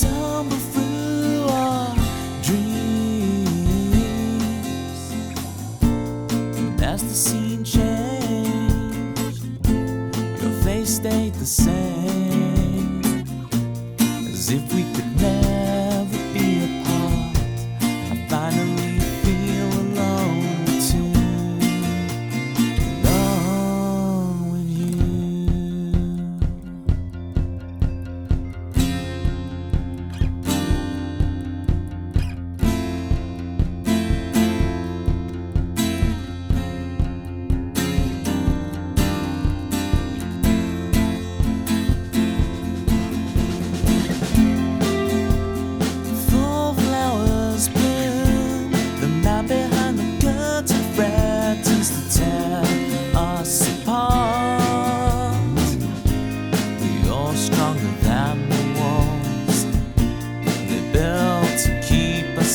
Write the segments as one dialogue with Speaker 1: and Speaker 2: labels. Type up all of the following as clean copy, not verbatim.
Speaker 1: tumble through our dreams. And as the scene changed, your face stayed the same, as if we could never be apart. I finally feel alone too, alone with you.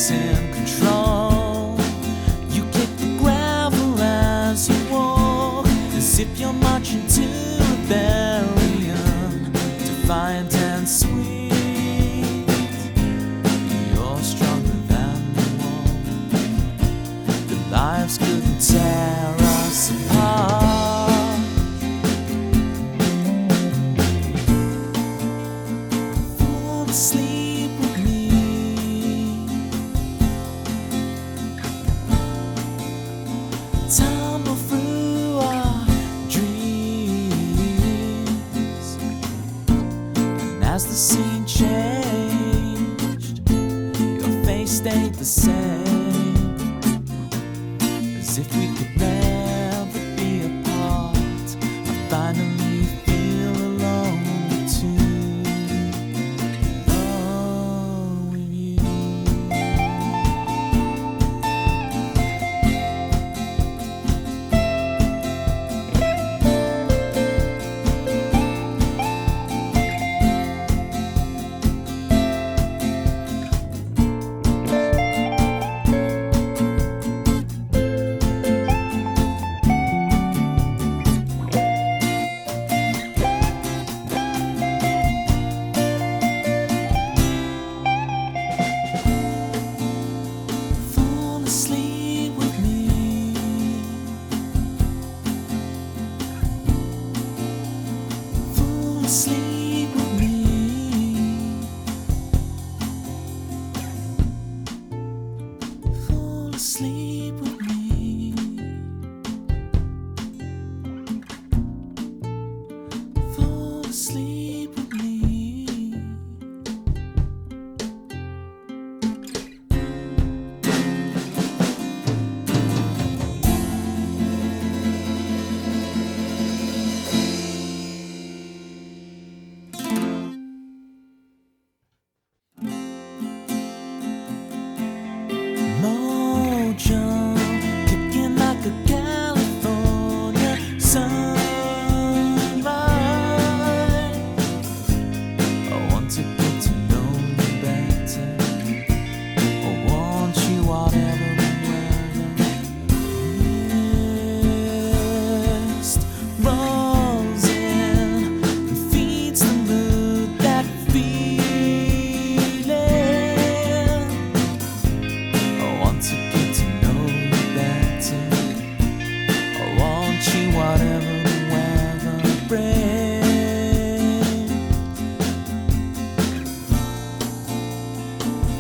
Speaker 1: In control, you kick the gravel as you walk, as if you're marching to rebellion, defiant and sweet. You're stronger than the wall. The lives couldn't tear us apart. Fall asleep with me. Tumble through our dreams. And as the scene changed, your face stayed the same, as if we could never be apart. I finally feel alone too, alone with you. Sleep with me. Fall asleep with me. Fall asleep with me. Fall asleep with me. Kicking like a California sunrise. I want to get to know you better. I want you whatever the weather. Mist rolls in and feeds the mood, that feeling. I want to get to know you better. I want you whatever the weather brings.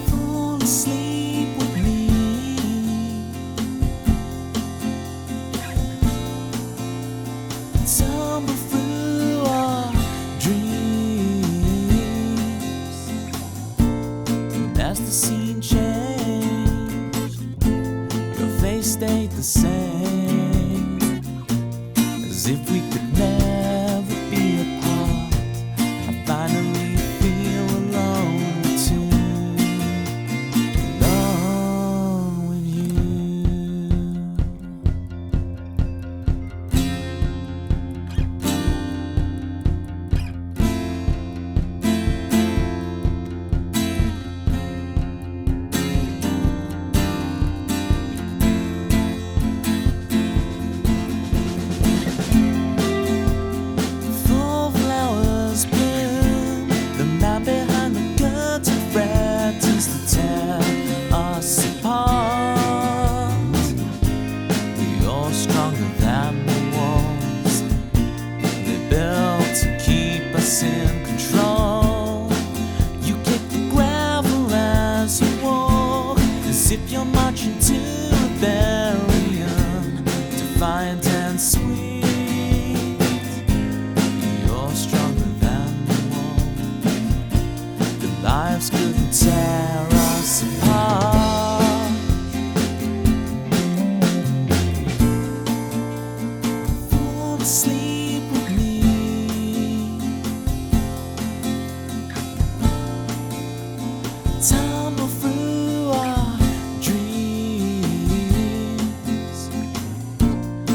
Speaker 1: Fall asleep with me. Tumble through our dreams. And as the scene changed, your face stayed the same, as if we could never be apart. I finally feel alone too, alone with you. As if you're marching to rebellion, defiant and sweet. You're stronger than the wall. The lives couldn't tear us apart. Fall asleep with me. Tumble through our dreams.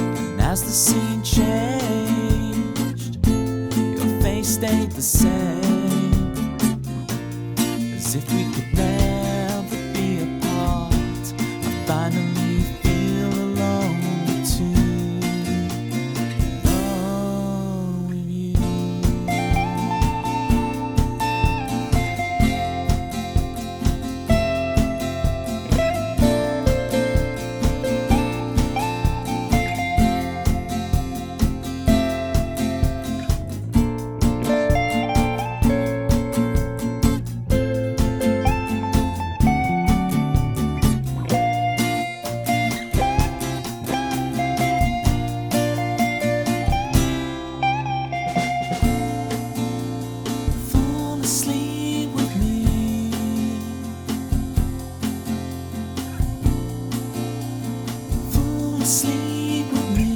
Speaker 1: And as the scene changed, your face stayed the same, as if we could never be apart. I finally feel alone too, alone with you. Fall asleep with me. Fall asleep with me.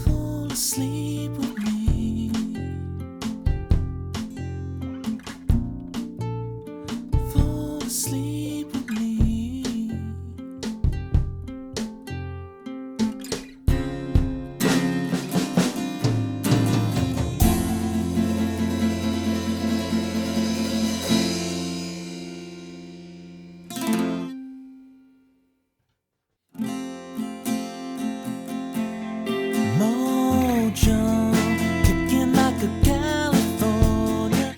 Speaker 1: Fall asleep with me. Fall asleep with me. Mojo, kicking like a California.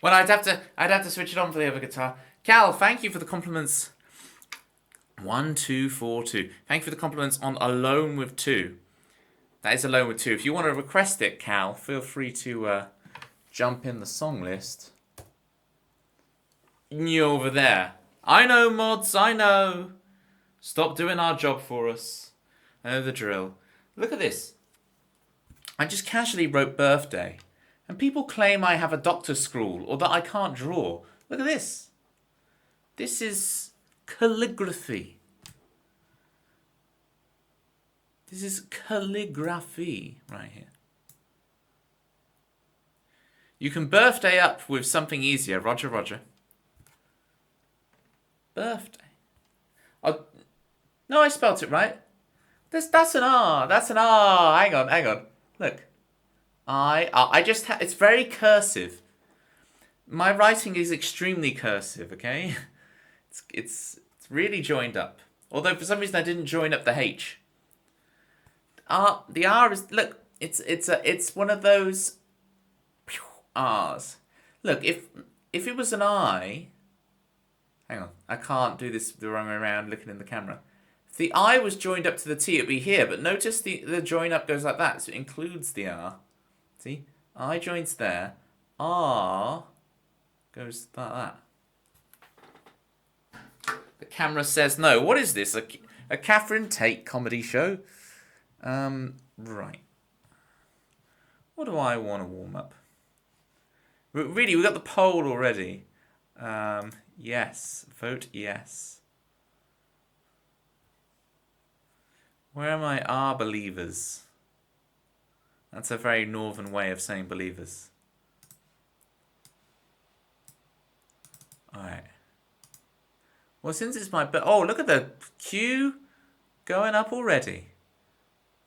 Speaker 2: Well, I'd have to switch it on for the other guitar. Cal, thank you for the compliments. 1242. Thank you for the compliments on Alone with Two. That is Alone with Two. If you want to request it, Cal, feel free to jump in the song list. You over there. I know, mods, I know. Stop doing our job for us. I know the drill. Look at this. I just casually wrote birthday. And people claim I have a doctor's scrawl or that I can't draw. Look at this. This is calligraphy. This is calligraphy right here. You can birthday up with something easier. Roger, Roger. Birthday. Oh, no, I spelt it right. That's an R. That's an R. Hang on. Look. I just it's very cursive. My writing is extremely cursive, okay? It's really joined up. Although for some reason I didn't join up the H. The R is, look, it's one of those R's. Look, if it was an I, hang on, I can't do this the wrong way around looking in the camera. If the I was joined up to the T, it'd be here, but notice the join up goes like that, so it includes the R. See? I joins there. R goes like that. The camera says no. What is this? A Catherine Tate comedy show? Right. What do I want to warm up? Really, we got the poll already. Yes. Vote yes. Where are my R believers? That's a very northern way of saying believers. Alright. Well, since it's my... Oh, look at the queue going up already.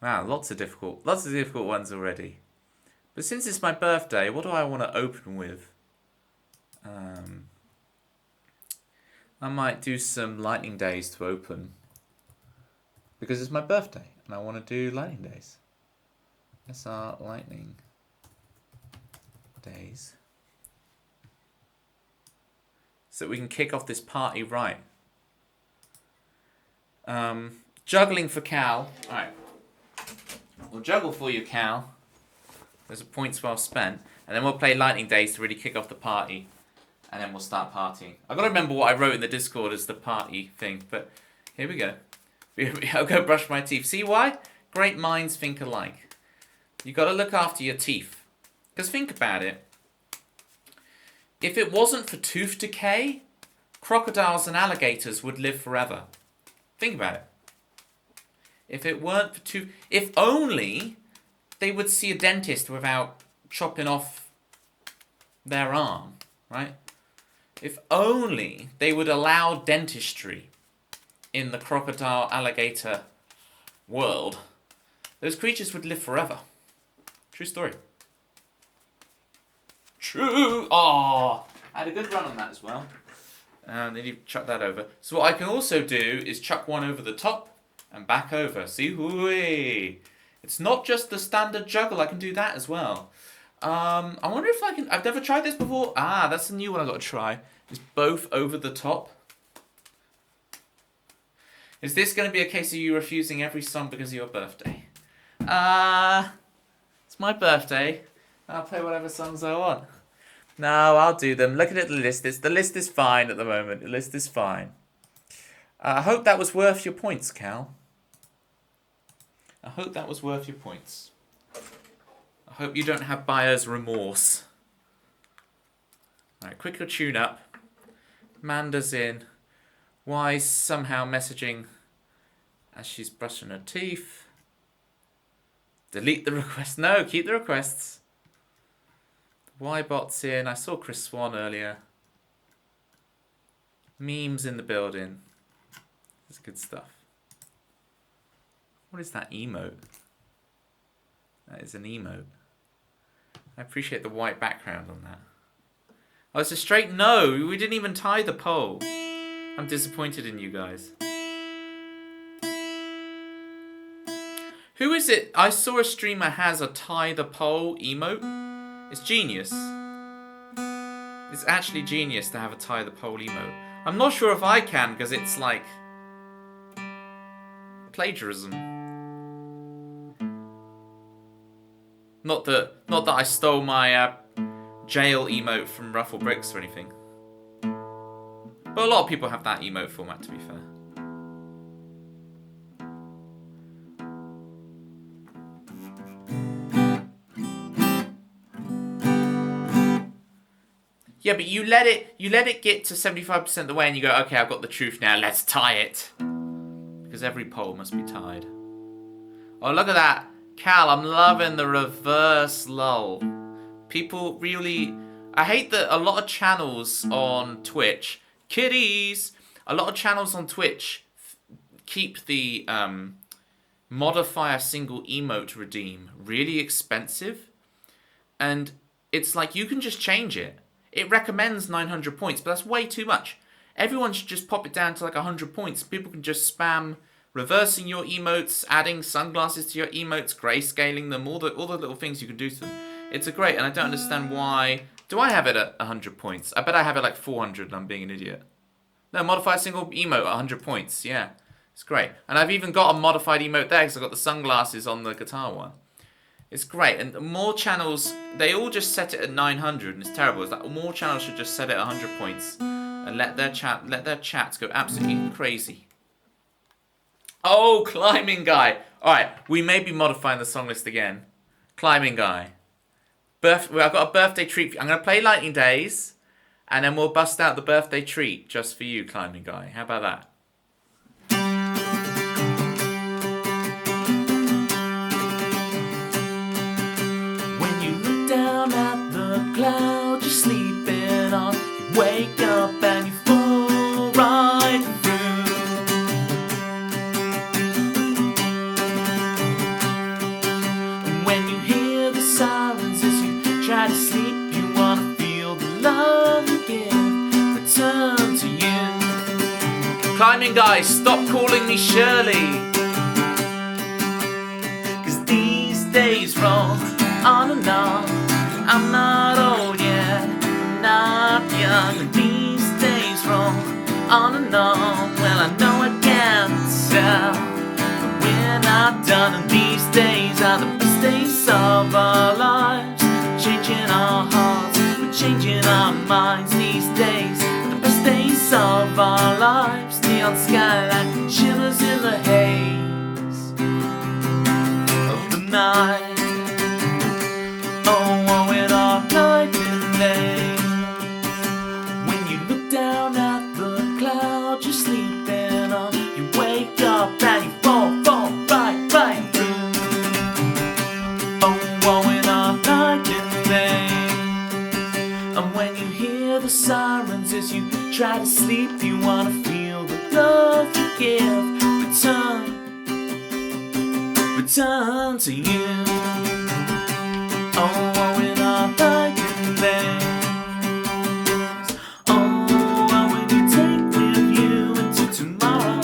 Speaker 2: Wow, lots of difficult ones already. But since it's my birthday, what do I want to open with? I might do some lightning days to open. because it's my birthday and I want to do lightning days. SR lightning days. So that we can kick off this party right. Juggling for Cal. Alright. We'll juggle for you, Cal. There's a points well spent. And then we'll play lightning days to really kick off the party. And then we'll start partying. I've got to remember what I wrote in the Discord as the party thing. But here we go. I'll go brush my teeth. See why? Great minds think alike. You got to look after your teeth. Because think about it. If it wasn't for tooth decay, crocodiles and alligators would live forever. Think about it. If it weren't for tooth... If only they would see a dentist without chopping off their arm, right? If only they would allow dentistry in the crocodile alligator world, those creatures would live forever. True story. True. Oh, I had a good run on that as well. And then you chuck that over. So what I can also do is chuck one over the top and back over. See? Whee! It's not just the standard juggle. I can do that as well. I wonder if I can... I've never tried this before. Ah, that's a new one I've got to try. It's both over the top. Is this going to be a case of you refusing every song because of your birthday? It's my birthday. I'll play whatever songs I want. No, I'll do them. Look at the list. The list is fine at the moment. The list is fine. I hope that was worth your points, Cal. I hope that was worth your points. I hope you don't have buyer's remorse. Alright, quicker tune up. Manda's in. Wise somehow messaging as she's brushing her teeth. Delete the request. No, keep the requests. Ybot's in. I saw Chris Swan earlier. Memes in the building. That's good stuff. What is that emote? That is an emote. I appreciate the white background on that. Oh, it's a straight no. We didn't even tie the poll. I'm disappointed in you guys. Who is it? I saw a streamer has a tie the poll emote. It's genius. It's actually genius to have a tie the poll emote. I'm not sure if I can because it's like plagiarism. Not that I stole my jail emote from Ruffle Bricks or anything. But a lot of people have that emote format, to be fair. Yeah, but you let it get to 75% of the way and you go, okay, I've got the truth now, let's tie it. Because every poll must be tied. Oh, look at that. Cal, I'm loving the reverse lull. People really... I hate that a lot of channels on Twitch... Kitties! A lot of channels on Twitch keep the modify a single emote redeem really expensive. And it's like, you can just change it. It recommends 900 points, but that's way too much. Everyone should just pop it down to like 100 points. People can just spam reversing your emotes, adding sunglasses to your emotes, grayscaling them, all the little things you can do to them. It's a great, and I don't understand why... Do I have it at 100 points? I bet I have it like 400 and I'm being an idiot. No, modify a single emote at 100 points. Yeah, it's great. And I've even got a modified emote there because I've got the sunglasses on the guitar one. It's great. And more channels, they all just set it at 900 and it's terrible. It's like more channels should just set it at 100 points and let their chats go absolutely crazy. Oh, Climbing Guy. All right, we may be modifying the song list again. Climbing Guy. I've got a birthday treat. I'm going to play Lightning Days, and then we'll bust out the birthday treat just for you, Climbing Guy. How about that? When you look down at the cloud you're sleeping on, you wake up and you fall right through. And when you hear the sirens as you try to sleep, you wanna feel the love you give return to you. Climbing Guy, stop calling me Shirley. days roll on and on. I'm not old yet, not young, and these days roll on and on. Well, I know I can't tell, but we're not done, and these days are the best days of our lives. Changing our hearts, we're changing our minds. These days, the best days of our lives. Neon skyline shimmers in the haze of the night. Oh, in our night and day. When you look down at the cloud you're sleeping on, you wake up and you fall right through. Oh, in our night and day. And when you hear the sirens as you try to sleep, you wanna feel the love you give return to you. Oh, in our night and days. Oh, when you take with you into tomorrow,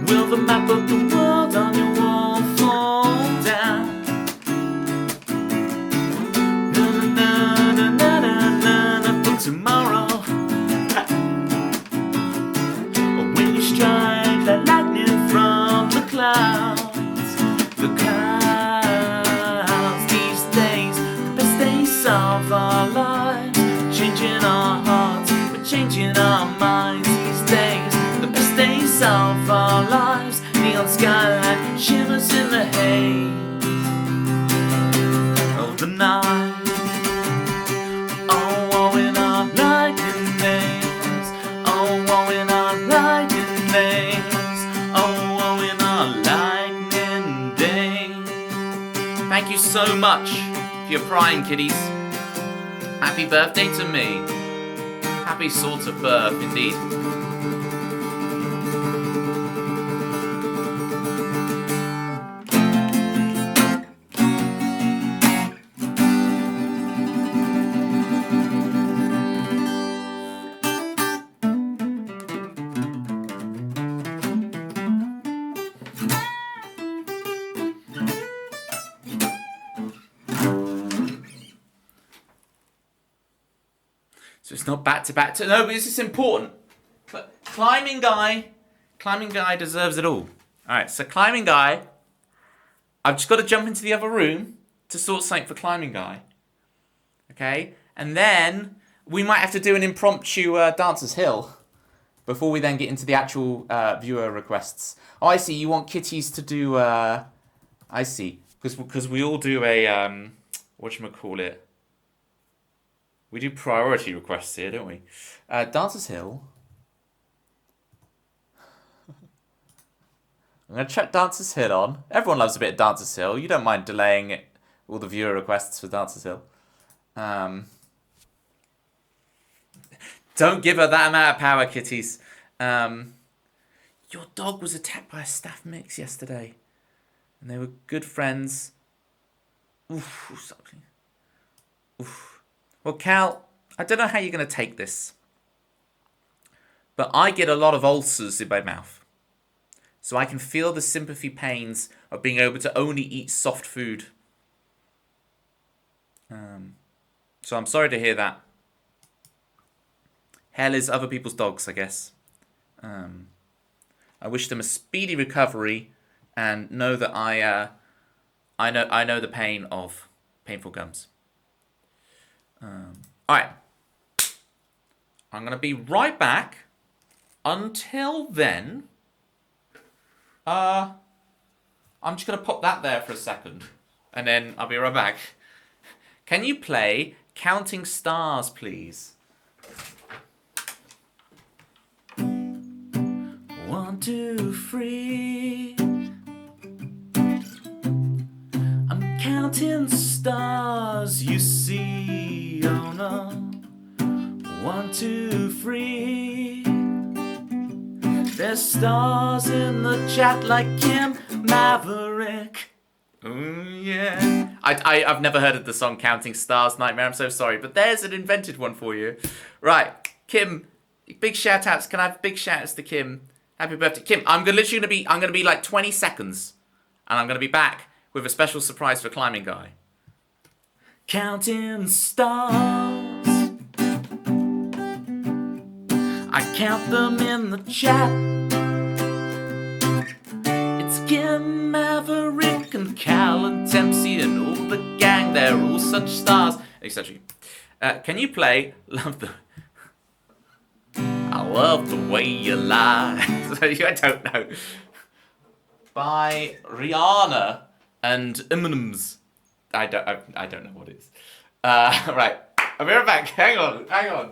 Speaker 2: will the map of the world on your wall fall down? For tomorrow. Or when you strike like lightning from the clouds. These days, the best days of our lives. Changing our hearts, we're changing our minds. These days, the best days of our lives. Neon skyline shimmers in the haze of the night. Oh, in our night and days. Oh, in our night and days. Oh, in our lightning days. Thank you so much for your prying, kiddies. Happy birthday to me. Happy sort of birth, indeed. So it's not back to back to. No, but this is important. But climbing guy deserves it all. Alright, so climbing guy, I've just got to jump into the other room to sort something for climbing guy. Okay? And then we might have to do an impromptu Dancer's Hill before we then get into the actual viewer requests. Oh, I see. You want kitties to do. I see. Because we all do a whatchamacallit. We do priority requests here, don't we? Dancer's Hill. I'm going to chuck Dancer's Hill on. Everyone loves a bit of Dancer's Hill. You don't mind delaying all the viewer requests for Dancer's Hill. Don't give her that amount of power, kitties. Your dog was attacked by a staff mix yesterday. And they were good friends. Oof, something. Oof. Well, Cal, I don't know how you're going to take this. But I get a lot of ulcers in my mouth. So I can feel the sympathy pains of being able to only eat soft food. So I'm sorry to hear that. Hell is other people's dogs, I guess. I wish them a speedy recovery and know that I know the pain of painful gums. Alright. I'm going to be right back. Until then, I'm just going to pop that there for a second. And then I'll be right back. Can you play Counting Stars, please? 1, 2, 3. I'm counting stars, you see. Oh no. 1, 2, 3. There's stars in the chat like Kim Maverick. Oh yeah. I've never heard of the song Counting Stars Nightmare. I'm so sorry, but there's an invented one for you. Right, Kim. Big shout outs. Can I have big shout outs to Kim? Happy birthday, Kim. I'm gonna be like 20 seconds. And I'm going to be back with a special surprise for Climbing Guy. Counting stars, I count them in the chat. It's Kim, Maverick, and Cal, and Dempsey, and all the gang. They're all such stars, etc. Can you play Love the... I love the way you lie. I don't know. By Rihanna and Eminem's. I don't know what it is. Right. I'll be right back. Hang on.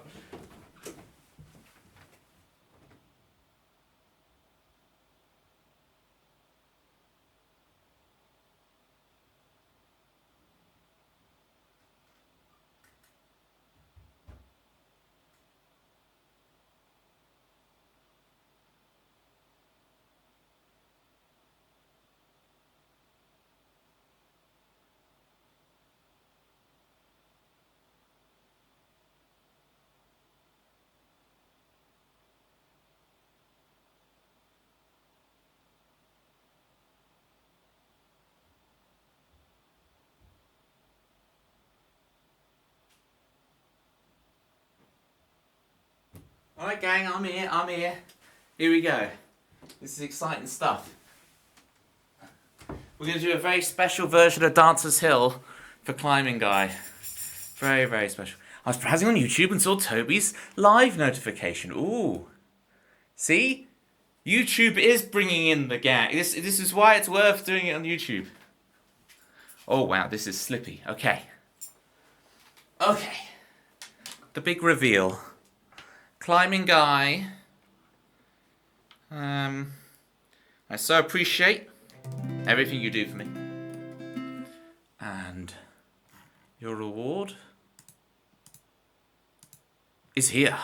Speaker 2: Alright gang, I'm here. Here we go. This is exciting stuff. We're going to do a very special version of Dancer's Hill for Climbing Guy. Very, very special. I was browsing on YouTube and saw Toby's live notification. Ooh. See? YouTube is bringing in the gang. This is why it's worth doing it on YouTube. Oh wow, this is slippy. Okay. The big reveal. Climbing Guy. I so appreciate everything you do for me. And your reward is here.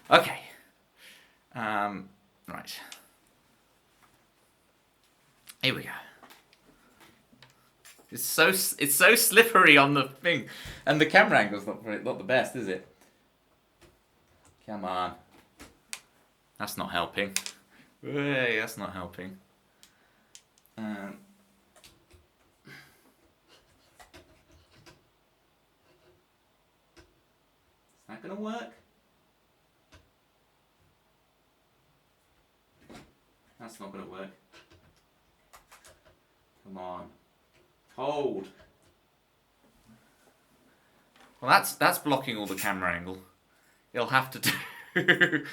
Speaker 2: Okay. Right. Here we go. It's so slippery on the thing, and the camera angle's not the best, is it? Come on. That's not helping. Hey, that's not helping. Is that gonna work? That's not gonna work. Come on. Hold. Well, that's blocking all the camera angle. You'll have to do.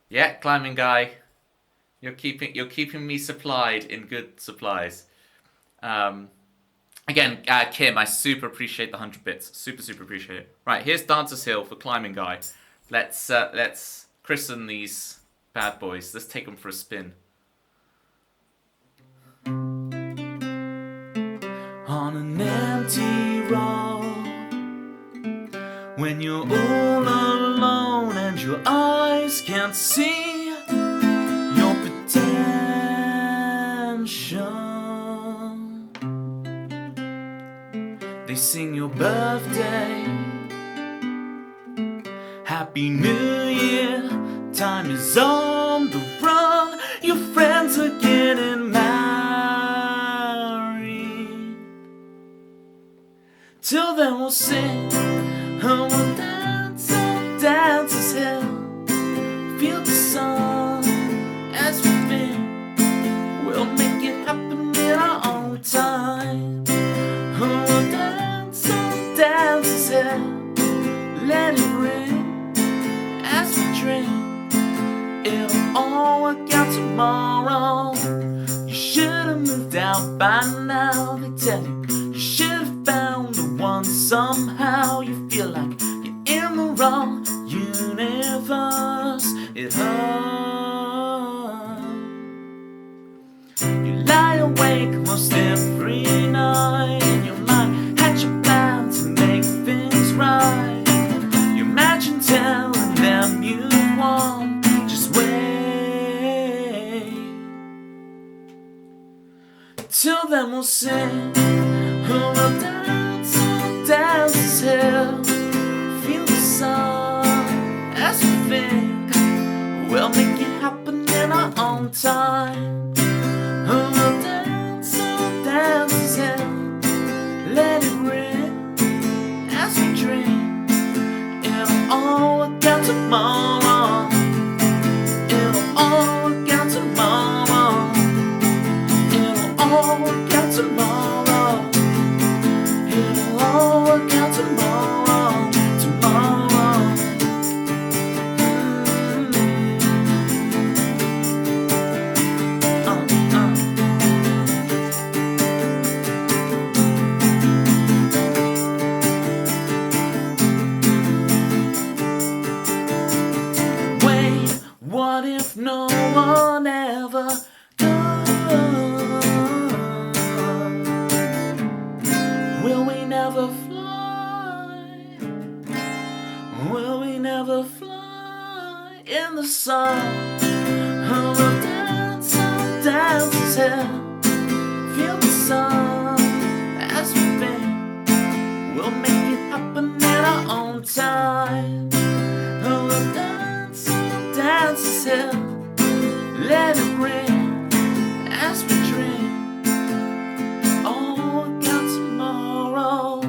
Speaker 2: Yeah, Climbing Guy. You're keeping me supplied in good supplies. Again, Kim, I super appreciate the 100 bits. Super appreciate it. Right, here's Dancer's Hill for Climbing Guy. Let's christen these bad boys. Let's take them for a spin. On an empty road, when you're all alone and your eyes can't see your potential, they sing your birthday, Happy New Year, time is on the run, your friends are getting married. Till then we'll sing, oh, we'll dance on Dancer's Hill, feel the sun as we spin, we'll make it happen in our own time. Oh, we'll dance on Dancer's Hill, let it ring as we drink, it'll all work out tomorrow. You should have moved out by now, they tell you. You should have found the one somehow. You feel like you're in the wrong universe. It hurts. You lie awake most every night, and your mind hatch a plan to make things right. You imagine telling them you won. Just wait. Till then we'll sing, oh, we'll dance on Dancer's Hill, feel the sun as we think, we'll make it happen
Speaker 1: Oh, we'll dance, oh, dance, and let it rain as we drink. It'll all work out tomorrow. It'll all work out tomorrow. It'll all work out tomorrow. It'll all work out tomorrow. Tomorrow. Wait, what if no one ever goes? Will we never fly? Will we never fly in the sun? Oh, we'll dance, oh, dance, and feel the sun as we bend. We'll make it happen in our own time. Oh, we'll dance, oh, dance, and let it rain as we drink. All work out tomorrow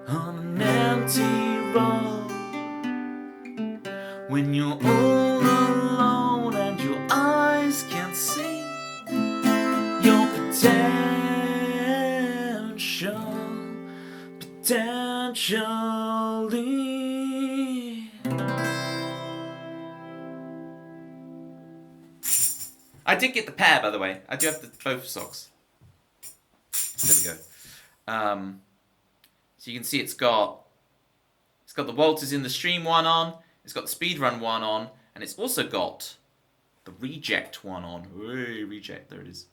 Speaker 1: on an empty road. When you're all alone and your eyes can't see your potentially.
Speaker 2: I did get the pair, by the way. I do have both socks. There we go. So you can see it's got the Walters in the Stream one on, it's got the Speedrun one on, and it's also got the Reject one on. Hey, Reject, there it is.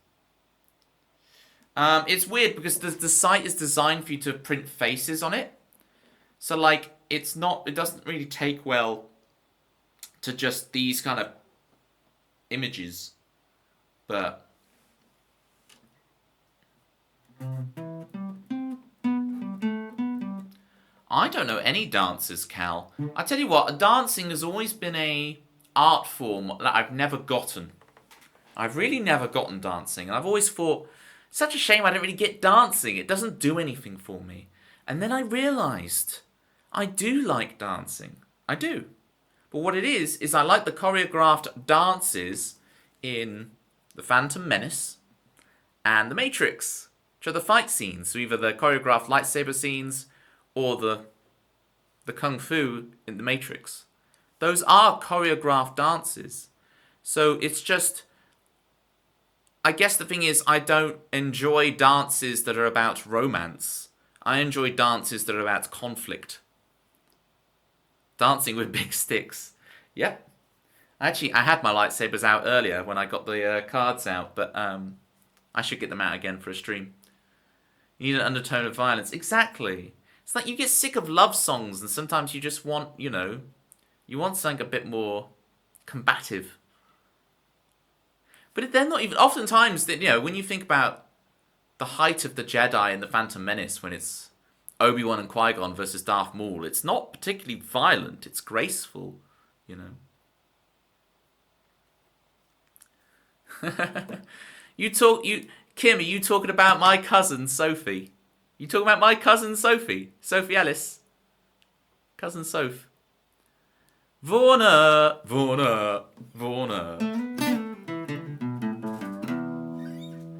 Speaker 2: It's weird because the site is designed for you to print faces on it. So like it doesn't really take well to just these kind of images. But I don't know any dancers, Cal. I tell you what, dancing has always been a art form that I've never gotten. I've really never gotten dancing, and I've always thought, such a shame I don't really get dancing. It doesn't do anything for me. And then I realised I do like dancing. I do. But what it is I like the choreographed dances in The Phantom Menace and The Matrix, which are the fight scenes. So either the choreographed lightsaber scenes or the kung fu in The Matrix. Those are choreographed dances. So it's just, I guess the thing is, I don't enjoy dances that are about romance. I enjoy dances that are about conflict. Dancing with big sticks. Yep. Actually, I had my lightsabers out earlier when I got the cards out, but I should get them out again for a stream. You need an undertone of violence. Exactly. It's like you get sick of love songs, and sometimes you just want, you want something a bit more combative. But they're not even... Oftentimes, when you think about the height of the Jedi in The Phantom Menace, when it's Obi-Wan and Qui-Gon versus Darth Maul, it's not particularly violent. It's graceful, Kim, are you talking about my cousin, Sophie? You talking about my cousin, Sophie? Sophie Ellis? Cousin Soph. Vorna.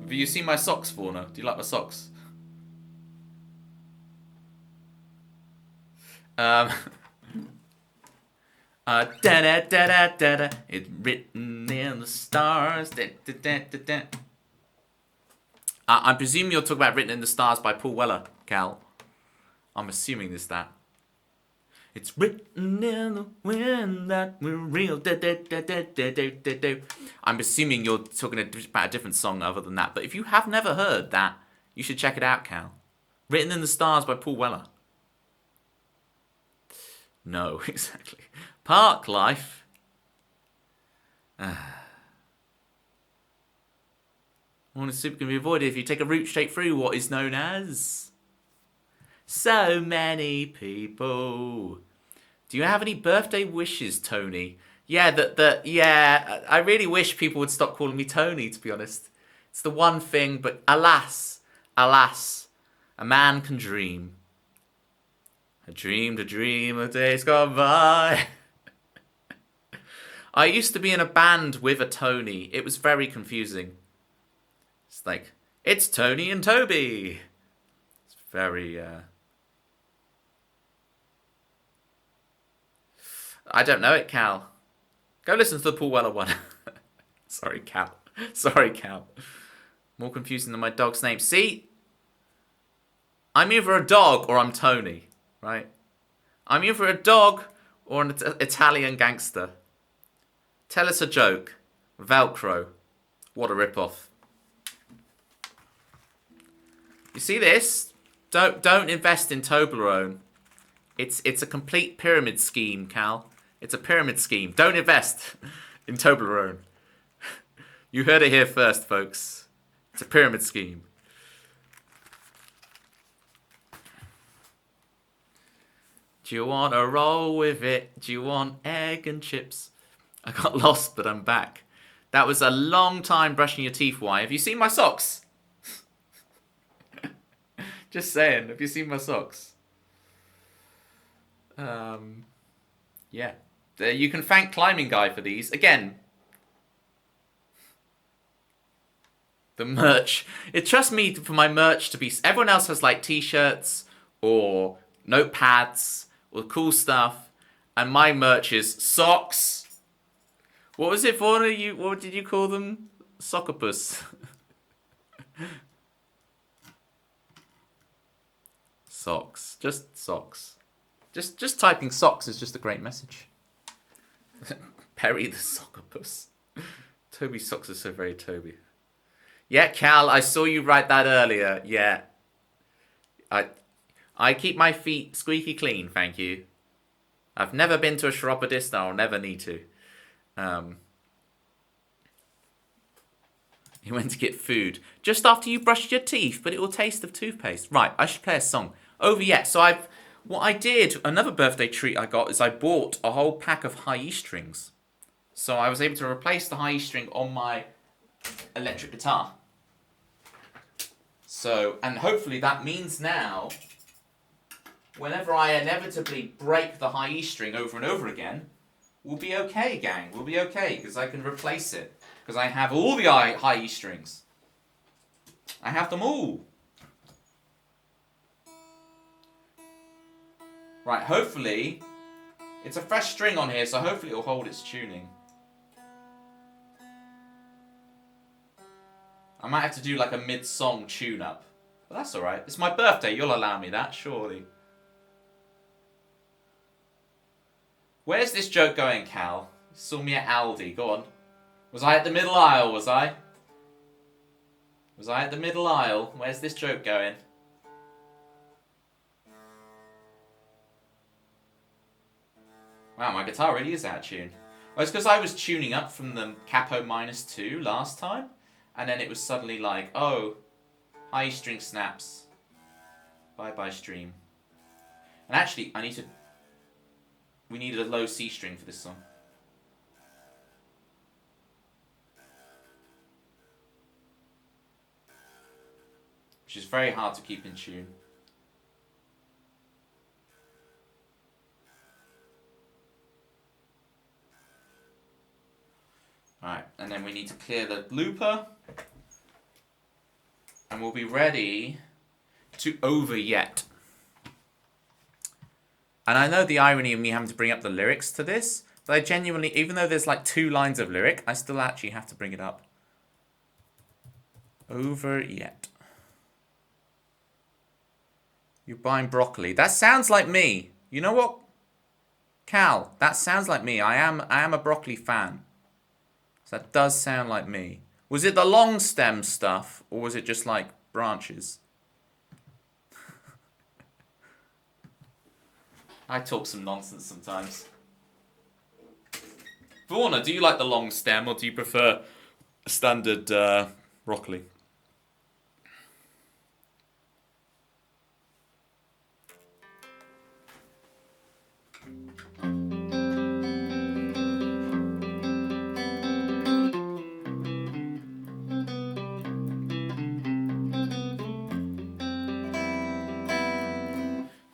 Speaker 2: Have you seen my socks, Vorna? Do you like my socks? Da-da-da-da-da-da. It's written in the stars. Da-da-da-da-da. I presume you're talking about Written in the Stars by Paul Weller, Cal. I'm assuming there's that. It's written in the wind that we're real. I'm assuming you're talking about a different song other than that. But if you have never heard that, you should check it out, Cal. Written in the Stars by Paul Weller. No, exactly. Park Life. Morning soup can be avoided if you take a route straight through what is known as... So many people. Do you have any birthday wishes, Tony? Yeah, I really wish people would stop calling me Tony, to be honest. It's the one thing, but alas, a man can dream. I dreamed a dream of days gone by. I used to be in a band with a Tony. It was very confusing. It's like, it's Tony and Toby. It's very, I don't know it, Cal. Go listen to the Paul Weller one. Sorry, Cal. Sorry, Cal. More confusing than my dog's name. See? I'm either a dog or I'm Tony, right? I'm either a dog or an Italian gangster. Tell us a joke. Velcro. What a rip-off. You see this? Don't invest in Toblerone. It's a complete pyramid scheme, Cal. It's a pyramid scheme. Don't invest in Toblerone. You heard it here first, folks. It's a pyramid scheme. Do you want to roll with it? Do you want egg and chips? I got lost, but I'm back. That was a long time brushing your teeth. Why? Have you seen my socks? Just saying. Have you seen my socks? Yeah. You can thank Climbing Guy for these. Again, the merch. It trusts me for my merch to be... Everyone else has like t-shirts or notepads or cool stuff. And my merch is socks. What was it for you? What did you call them? Sockopus. Socks. Just socks. Just typing socks is just a great message. Perry the Sockopus. Toby's socks are so very Toby. Yeah, Cal, I saw you write that earlier. Yeah. I keep my feet squeaky clean, thank you. I've never been to a chiropodist, I'll never need to. He went to get food just after you brushed your teeth, but it will taste of toothpaste. Right, I should play a song. Over yet. So what I did, another birthday treat I got is I bought a whole pack of high E strings. So I was able to replace the high E string on my electric guitar. So, and hopefully that means now, whenever I inevitably break the high E string over and over again, we'll be okay, gang. We'll be okay, because I can replace it. Because I have all the high E strings. I have them all. Right, hopefully, it's a fresh string on here, so hopefully it'll hold its tuning. I might have to do like a mid-song tune-up. But that's alright. It's my birthday, you'll allow me that, surely. Where's this joke going, Cal? You saw me at Aldi, go on. Was I at the middle aisle, was I? Was I at the middle aisle? Where's this joke going? Wow, my guitar really is out of tune. Oh, it's because I was tuning up from the capo -2 last time. And then it was suddenly like, oh, high string snaps. Bye-bye stream. And actually, we needed a low C string for this song. Which is very hard to keep in tune. Alright, and then we need to clear the looper. And we'll be ready to over yet. And I know the irony of me having to bring up the lyrics to this, but I genuinely, even though there's like 2 lines of lyric, I still actually have to bring it up. Over yet. You're buying broccoli. That sounds like me. You know what? Cal, that sounds like me. I am a broccoli fan. So that does sound like me. Was it the long stem stuff, or was it just like branches? I talk some nonsense sometimes. Vaughan, do you like the long stem, or do you prefer standard broccoli?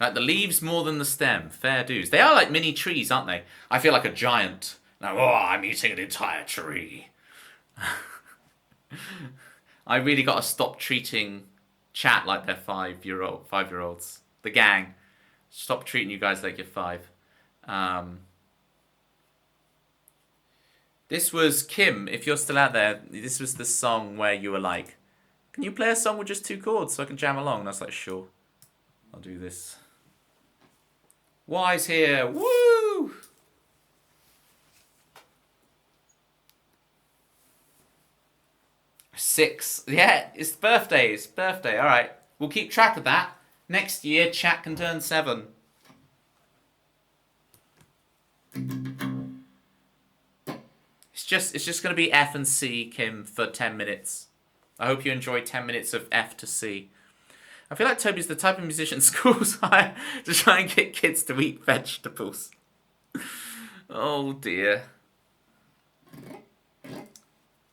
Speaker 2: Like the leaves more than the stem. Fair dues. They are like mini trees, aren't they? I feel like a giant. Like, oh, I'm eating an entire tree. I really got to stop treating chat like they're 5-year-olds. The gang. Stop treating you guys like you're 5. This was Kim, if you're still out there, this was the song where you were like, can you play a song with just 2 chords so I can jam along? And I was like, sure. I'll do this. Wise here. Woo! Six. Yeah, it's birthday. It's birthday. All right. We'll keep track of that. Next year, chat can turn 7. It's just going to be F and C, Kim, for 10 minutes. I hope you enjoy 10 minutes of F to C. I feel like Toby's the type of musician schools hire to try and get kids to eat vegetables. Oh dear.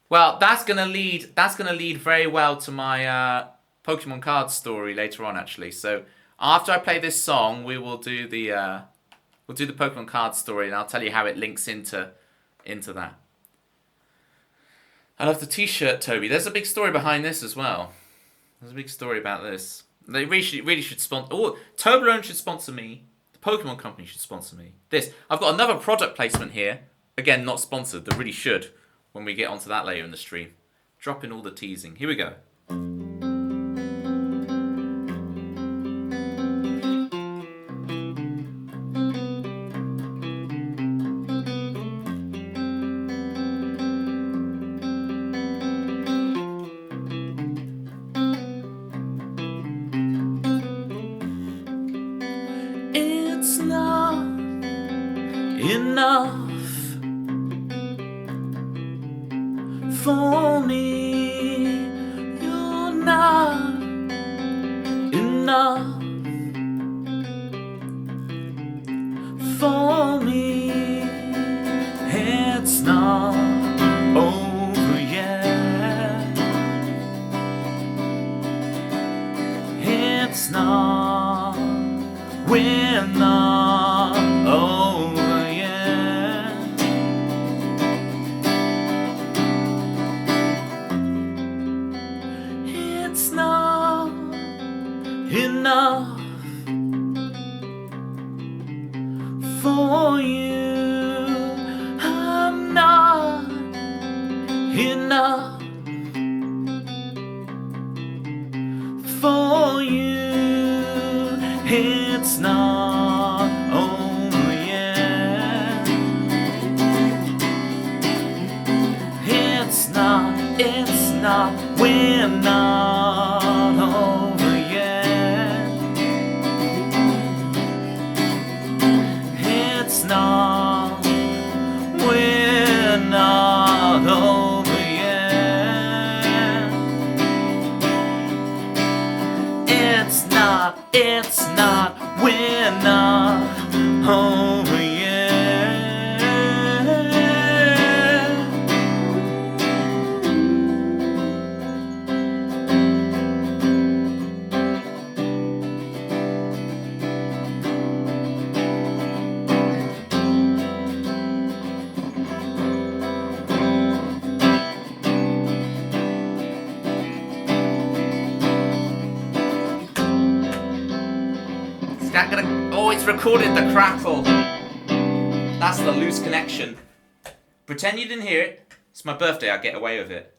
Speaker 2: Well, that's gonna lead very well to my Pokemon card story later on, actually. So after I play this song, we will do the Pokemon card story, and I'll tell you how it links into that. I love the T-shirt, Toby. There's a big story behind this as well. There's a big story about this. They really should sponsor. Oh, Toblerone should sponsor me. The Pokemon Company should sponsor me. I've got another product placement here. Again, not sponsored. They really should. When we get onto that later in the stream, drop in all the teasing. Here we go. It's not enough for me, you're not enough for me. It's not over yet. It's not, we're not over yet. It's not enough for you. I'm not enough for you. It's not over yet. It's not, we're not over yet. It's not, we're not over yet. It's not, we're not over yet. Is that gonna... Oh, it's recorded the crackle. That's the loose connection. Pretend you didn't hear it. It's my birthday, I'll get away with it.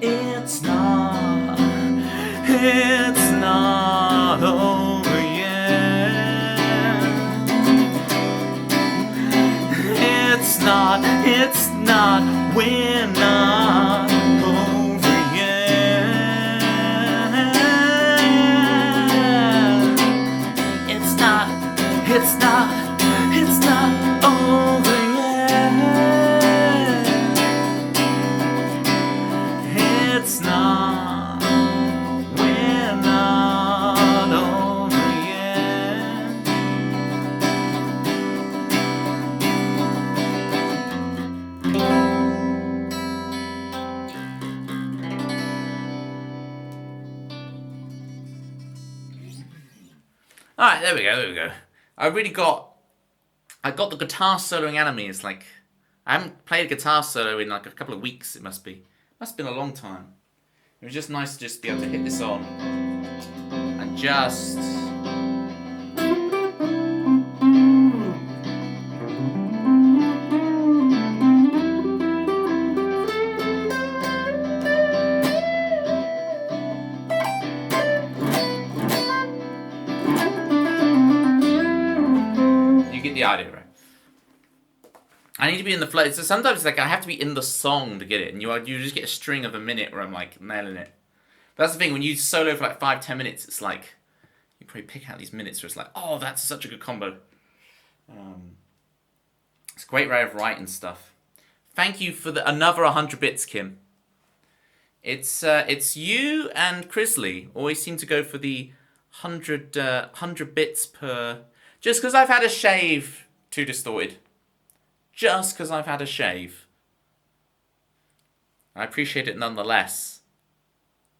Speaker 2: It's not over yet. It's not, we're not over yet. It's not over yet. It's not, we're not over yet. Alright, there we go. I got the guitar soloing out of me. It's like, I haven't played a guitar solo in like a couple of weeks, it must be. Must have been a long time. It was just nice to just be able to hit this on. And just... You get the idea, right? I need to be in the flow. So sometimes like I have to be in the song to get it, and you just get a string of a minute where I'm like nailing it. But that's the thing, when you solo for like 5-10 minutes, it's like you probably pick out these minutes where it's like, oh, that's such a good combo. It's a great way of writing stuff. Thank you for another 100 bits, Kim. It's you and Chrisley always seem to go for the 100 bits per. Just because I've had a shave, Too Distorted. Just because I've had a shave. I appreciate it nonetheless.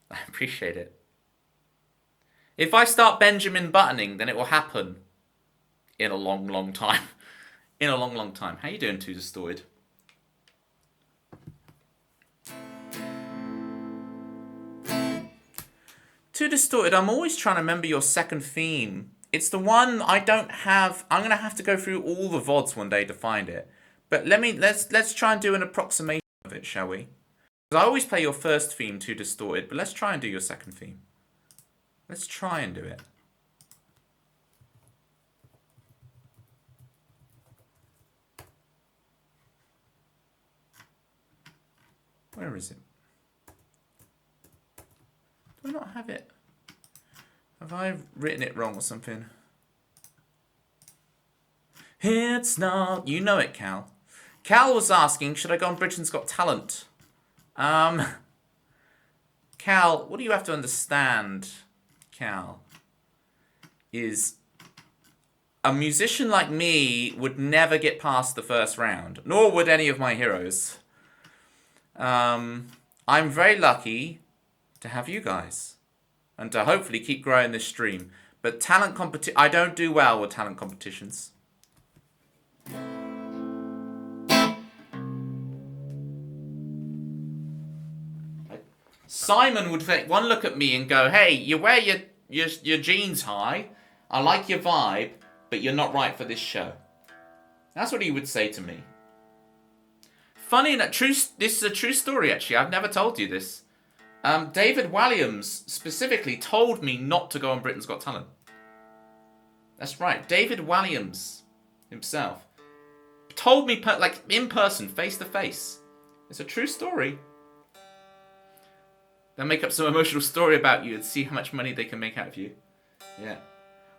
Speaker 2: I appreciate it. If I start Benjamin buttoning, then it will happen in a long, long time. In a long, long time. How you doing, Too Distorted? Too Distorted, I'm always trying to remember your second theme. It's the one I don't have. I'm going to have to go through all the VODs one day to find it. But let's try and do an approximation of it, shall we? Because I always play your first theme, Too Distorted, but let's try and do your second theme. Let's try and do it. Where is it? Do I not have it? Have I written it wrong or something? It's not... You know it, Cal. Cal was asking, should I go on Britain's Got Talent? Cal, what do you have to understand, Cal, is a musician like me would never get past the first round, nor would any of my heroes. I'm very lucky to have you guys and to hopefully keep growing this stream. But I don't do well with talent competitions. Simon would take one look at me and go, hey, you wear your jeans high, I like your vibe, but you're not right for this show. That's what he would say to me. Funny enough, this is a true story actually, I've never told you this. David Walliams specifically told me not to go on Britain's Got Talent. That's right, David Walliams himself told me like in person, face to face. It's a true story. They'll make up some emotional story about you and see how much money they can make out of you. Yeah.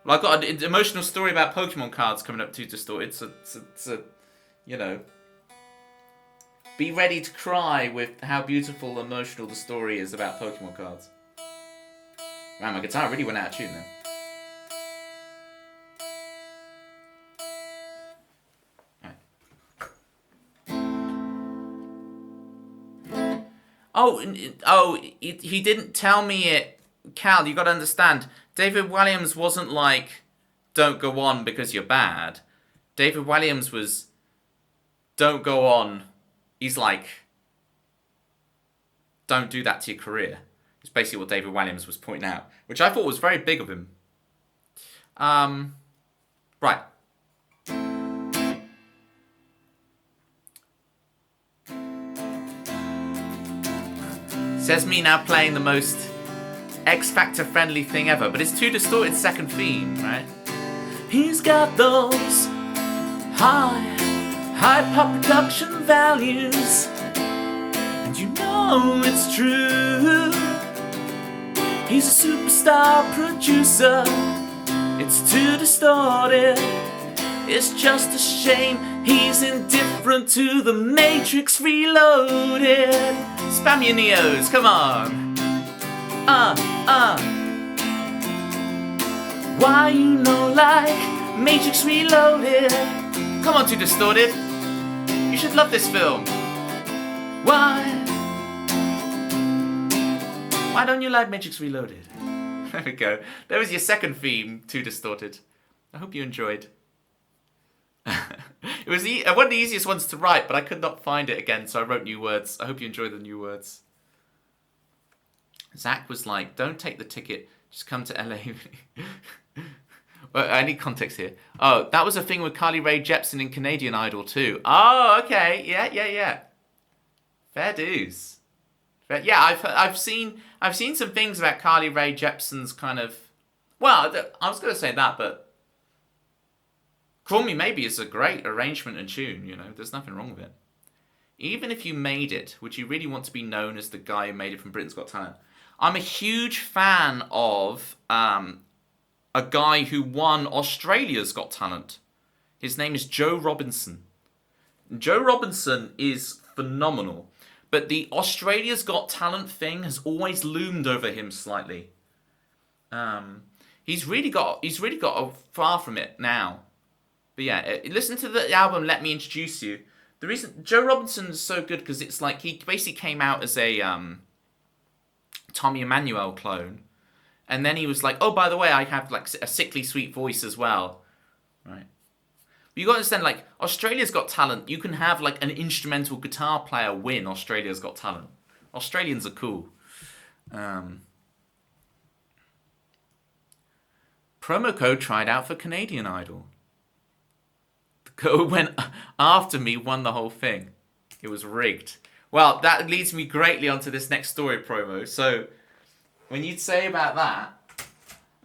Speaker 2: Well, I've got an emotional story about Pokemon cards coming up Too Distorted, so you know, be ready to cry with how beautiful and emotional the story is about Pokemon cards. Man, my guitar really went out of tune now. He didn't tell me it. Cal, you got to understand, David Walliams wasn't like, don't go on because you're bad. David Walliams was, don't go on. He's like, don't do that to your career. It's basically what David Walliams was pointing out, which I thought was very big of him. Right. Says me now playing the most X Factor friendly thing ever, but it's too distorted second theme, right? He's got those high pop production values, and you know it's true. He's a superstar producer. It's too distorted. It's just a shame he's indifferent to the Matrix Reloaded. Spam your Neos, come on. Why you no like Matrix Reloaded? Come on, Too Distorted. You should love this film. Why don't you like Matrix Reloaded? There we go. There was your second theme, Too Distorted. I hope you enjoyed. It was one of the easiest ones to write, but I could not find it again, so I wrote new words. I hope you enjoy the new words. Zach was like, don't take the ticket, just come to LA. Well, I need context here. Oh, that was a thing with Carly Rae Jepsen in Canadian Idol too. Oh, okay. Yeah. Fair dues. Yeah, I've seen some things about Carly Rae Jepsen's kind of... Well, I was going to say that, but... Call Me Maybe is a great arrangement and tune, you know. There's nothing wrong with it. Even if you made it, would you really want to be known as the guy who made it from Britain's Got Talent? I'm a huge fan of a guy who won Australia's Got Talent. His name is Joe Robinson. Joe Robinson is phenomenal. But the Australia's Got Talent thing has always loomed over him slightly. He's really got far from it now. But yeah, listen to the album Let Me Introduce You. The reason Joe Robinson is so good because it's like he basically came out as a Tommy Emmanuel clone, and then he was like, oh, by the way, I have like a sickly sweet voice as well, right? But you got to understand, like, Australia's Got Talent, you can have like an instrumental guitar player win Australia's Got Talent. Australians are cool. Promo code tried out for Canadian Idol. The girl who went after me won the whole thing. It was rigged. Well, that leads me greatly onto this next story promo. So, when you'd say about that,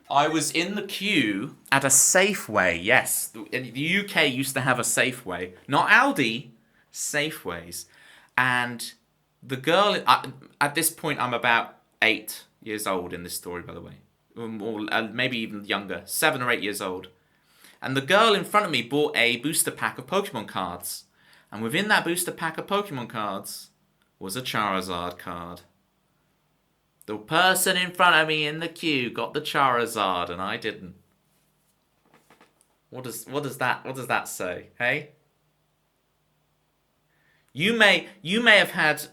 Speaker 2: I was in the queue at a Safeway. Yes, the UK used to have a Safeway. Not Aldi, Safeways. And the girl, at this point, I'm about 8 years old in this story, by the way. Or maybe even younger, 7 or 8 years old. And the girl in front of me bought a booster pack of Pokemon cards. And within that booster pack of Pokemon cards was a Charizard card. The person in front of me in the queue got the Charizard and I didn't. What does that say? Hey? You may have had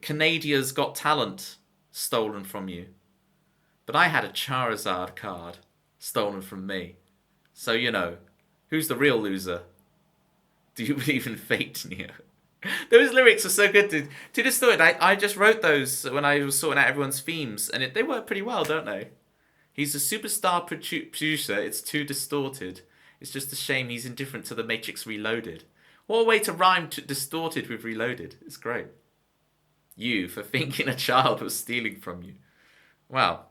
Speaker 2: Canada's Got Talent stolen from you. But I had a Charizard card stolen from me. So, you know, who's the real loser? Do you believe in fate, Neo? Those lyrics are so good. To the story, I just wrote those when I was sorting out everyone's themes, and they work pretty well, don't they? He's a superstar producer. It's too distorted. It's just a shame he's indifferent to the Matrix Reloaded. What a way to rhyme distorted with reloaded. It's great. You, for thinking a child was stealing from you. Well,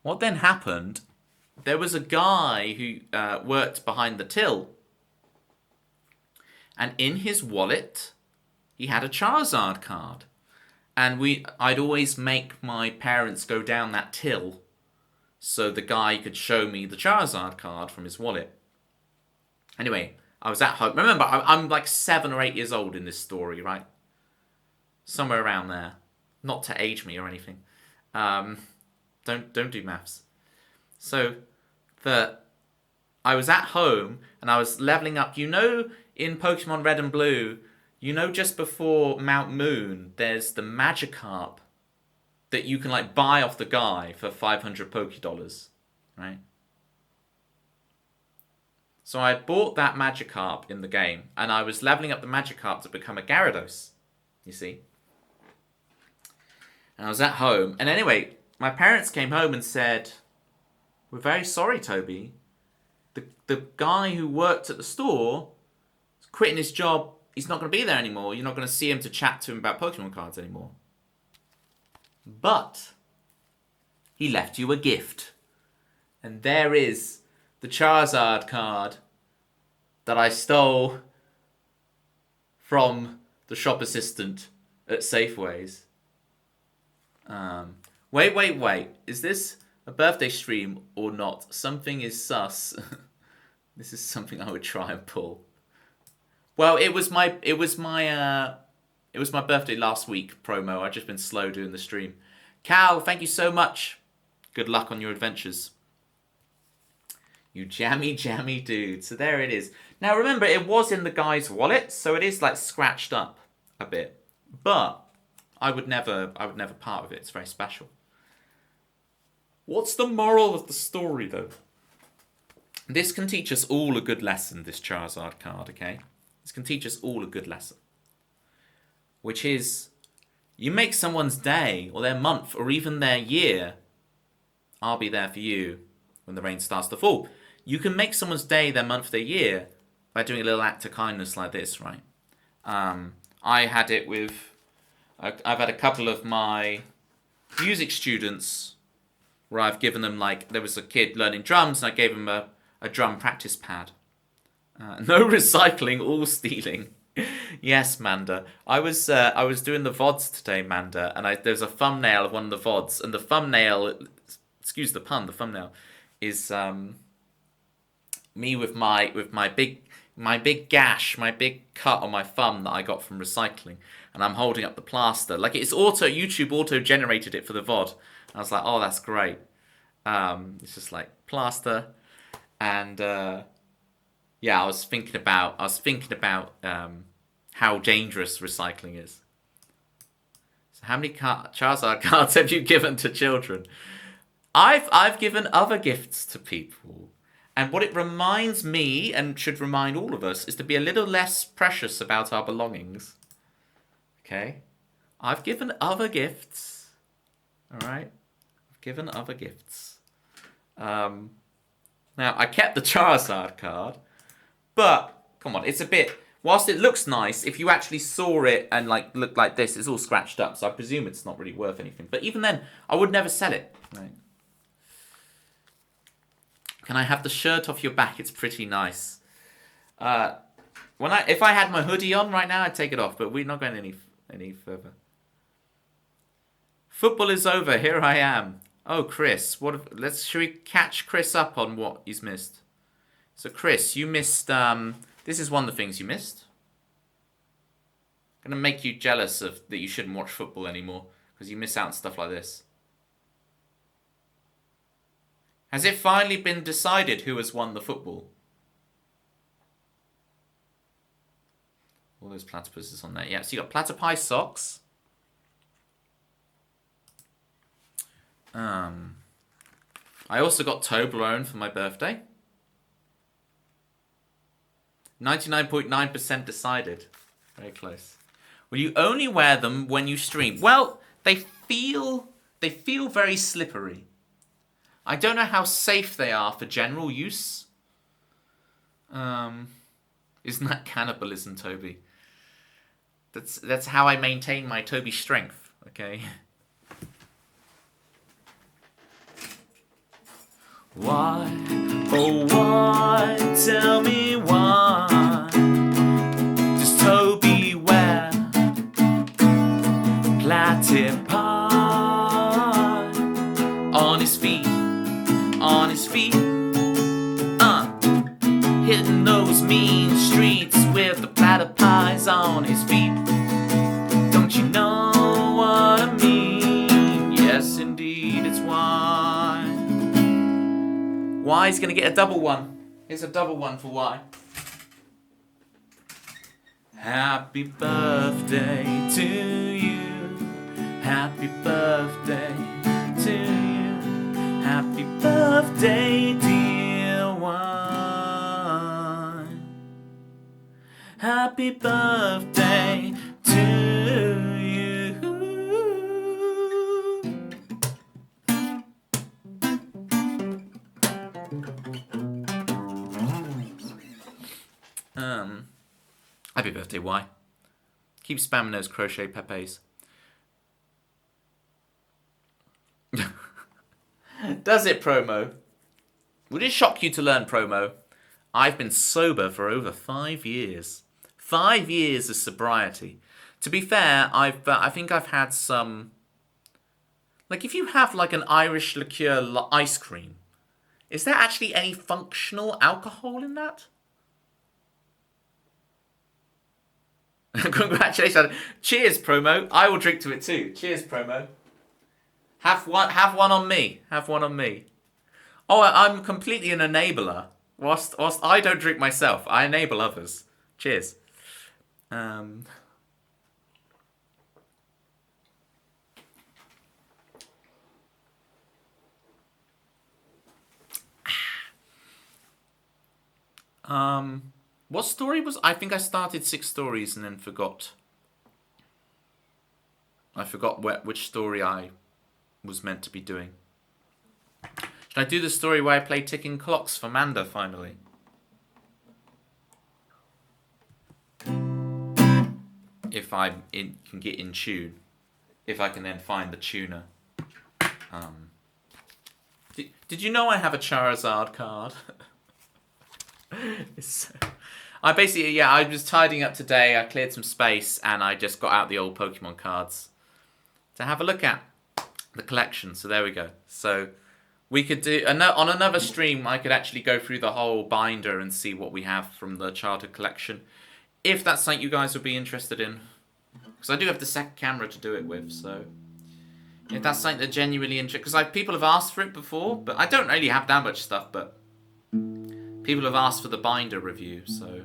Speaker 2: what then happened, there was a guy who worked behind the till. And in his wallet, he had a Charizard card. And I'd always make my parents go down that till so the guy could show me the Charizard card from his wallet. Anyway, I was at home. Remember, I'm like 7 or 8 years old in this story, right? Somewhere around there. Not to age me or anything. Don't do maths. So, I was at home and I was leveling up. You know, in Pokemon Red and Blue, you know, just before Mount Moon, there's the Magikarp that you can like buy off the guy for 500 Pokédollars, right? So I bought that Magikarp in the game, and I was leveling up the Magikarp to become a Gyarados, you see. And I was at home, and anyway, my parents came home and said, "We're very sorry, Toby. The guy who worked at the store is quitting his job. he's not going to be there anymore. You're not going to see him to chat to him about Pokemon cards anymore. But he left you a gift. And there is the Charizard card that I stole from the shop assistant at Safeways. Wait. Is this a birthday stream or not? Something is sus. This is something I would try and pull. Well, it was my birthday last week promo. I've just been slow doing the stream. Cal, thank you so much. Good luck on your adventures. You jammy dude. So there it is. Now remember, it was in the guy's wallet, so it is like scratched up a bit. But I would never part with it. It's very special. What's the moral of the story, though? This can teach us all a good lesson, this Charizard card, okay? This can teach us all a good lesson. Which is, you make someone's day, or their month, or even their year, I'll be there for you when the rain starts to fall. You can make someone's day, their month, their year, by doing a little act of kindness like this, right? I had it with... I've had a couple of my music students where I've given them, like, there was a kid learning drums, and I gave him a drum practice pad. No recycling, all stealing. Yes, Manda. I was doing the VODs today, Manda, and there's a thumbnail of one of the VODs, and the thumbnail, excuse the pun, the thumbnail is me with my big gash, my big cut on my thumb that I got from recycling, and I'm holding up the plaster. Like, it's YouTube auto generated it for the VOD. And I was like, oh, that's great. It's just like plaster, and yeah, I was thinking about how dangerous recycling is. So how many Charizard cards have you given to children? I've given other gifts to people. And what it reminds me, and should remind all of us, is to be a little less precious about our belongings. Okay? I've given other gifts. Alright? I've given other gifts. Now, I kept the Charizard card, but, come on, it's a bit... Whilst it looks nice, if you actually saw it and looked like this, it's all scratched up, so I presume it's not really worth anything. But even then, I would never sell it. Right? Can I have the shirt off your back? It's pretty nice. If I had my hoodie on right now, I'd take it off, but we're not going any further. Football is over. Here I am. Oh, Chris, should we catch Chris up on what he's missed? So, Chris, you missed. This is one of the things you missed. I'm gonna make you jealous that you shouldn't watch football anymore because you miss out on stuff like this. Has it finally been decided who has won the football? All those platypuses on there. Yeah, so you got platypi socks. I also got Toblerone for my birthday. 99.9% decided. Very close. Will you only wear them when you stream? Well, they feel very slippery. I don't know how safe they are for general use. Isn't that cannibalism, Toby? That's how I maintain my Toby strength, okay? Why, oh why, tell me why does Toby wear platypi on his feet, hitting those mean streets with the platypis on his feet. Don't you know what I mean? Yes, indeed, it's why. Y's gonna get a double one. Here's a double one for Y. Happy birthday to you. Happy birthday to you. Happy birthday, dear Y. Happy birthday to you. Happy birthday. tell you why. Keep spamming those crochet pepes. Does it, Promo? Would it shock you to learn, Promo? I've been sober for over 5 years. 5 years of sobriety. To be fair, I think I've had some... Like, if you have, like, an Irish liqueur ice cream, is there actually any functional alcohol in that? Congratulations. Cheers, Promo. I will drink to it too. Cheers, Promo. Have one on me. Have one on me. Oh, I'm completely an enabler. Whilst I don't drink myself, I enable others. Cheers. What story was... I think I started 6 stories and then forgot. I forgot which story I was meant to be doing. Should I do the story where I play ticking clocks for Manda finally? If I can get in tune. If I can then find the tuner. Did you know I have a Charizard card? I basically, I was tidying up today, I cleared some space, and I just got out the old Pokemon cards to have a look at the collection. So there we go. So we could do, on another stream, I could actually go through the whole binder and see what we have from the childhood collection. If that's something you guys would be interested in. Because I do have the second camera to do it with, so... If that's something that genuinely interests... Because people have asked for it before, but I don't really have that much stuff, but... People have asked for the binder review, so...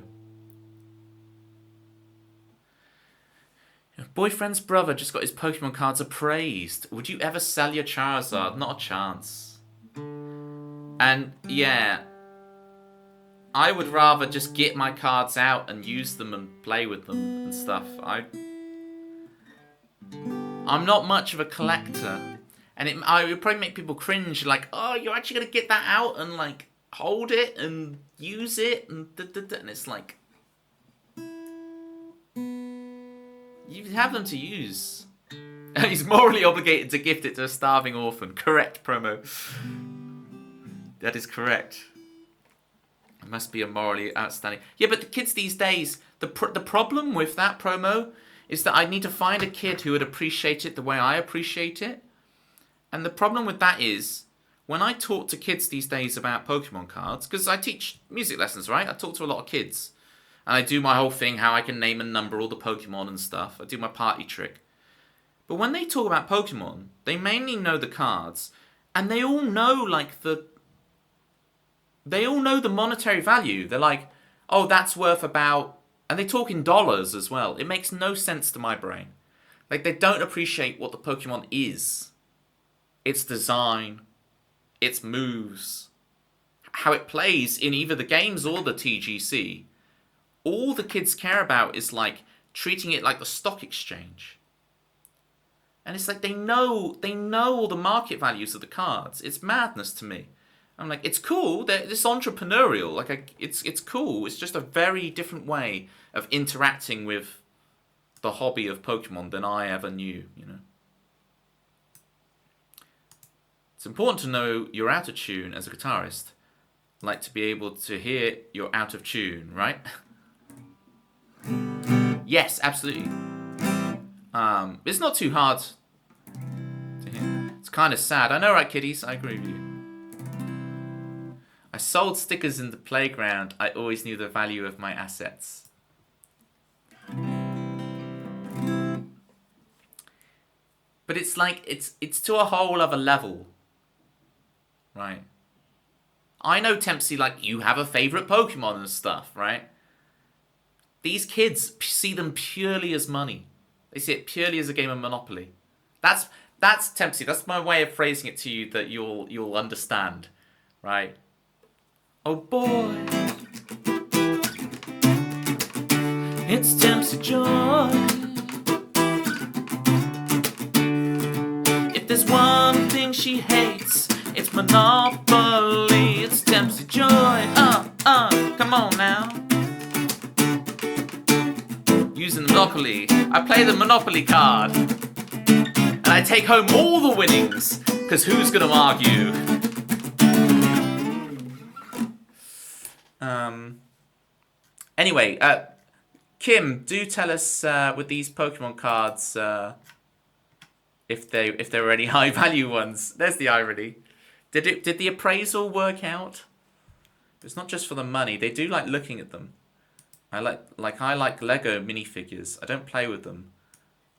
Speaker 2: Your boyfriend's brother just got his Pokemon cards appraised. Would you ever sell your Charizard? Not a chance. And, yeah... I would rather just get my cards out and use them and play with them and stuff. I'm not much of a collector. And it would probably make people cringe, like, oh, you're actually going to get that out and, like... hold it and use it and and it's like you have them to use. He's morally obligated to gift it to a starving orphan. Correct, Promo. That is correct. It must be a morally outstanding. Yeah, but the kids these days, the problem with that, Promo, is that I need to find a kid who would appreciate it the way I appreciate it. And the problem with that is, when I talk to kids these days about Pokemon cards, because I teach music lessons, right? I talk to a lot of kids. And I do my whole thing, how I can name and number all the Pokemon and stuff. I do my party trick. But when they talk about Pokemon, they mainly know the cards. And they all know, like, they all know the monetary value. They're like, oh, that's worth about... And they talk in dollars as well. It makes no sense to my brain. Like, they don't appreciate what the Pokemon is. Its design... its moves, how it plays in either the games or the TGC. All the kids care about is like treating it like the stock exchange. And it's like they know all the market values of the cards. It's madness to me. I'm like, it's cool. It's entrepreneurial. Like, it's cool. It's just a very different way of interacting with the hobby of Pokemon than I ever knew, you know. It's important to know you're out of tune as a guitarist. Like to be able to hear you're out of tune, right? Yes, absolutely. It's not too hard to hear. It's kind of sad. I know, right, kiddies? I agree with you. I sold stickers in the playground. I always knew the value of my assets. But it's like, it's to a whole other level. Right. I know, Tempsy, like, you have a favourite Pokemon and stuff, right? These kids see them purely as money. They see it purely as a game of Monopoly. That's Tempsy. That's my way of phrasing it to you that you'll understand, right? Oh boy, it's Tempsy Joy. If there's one thing she hates, it's Monopoly. It's Tempsy Joy. Come on now. Monopoly. I play the Monopoly card. And I take home all the winnings. Because who's going to argue? Anyway, Kim, do tell us with these Pokemon cards if there were any high value ones. There's the irony. Did the appraisal work out? It's not just for the money. They do like looking at them. I like Lego minifigures. I don't play with them.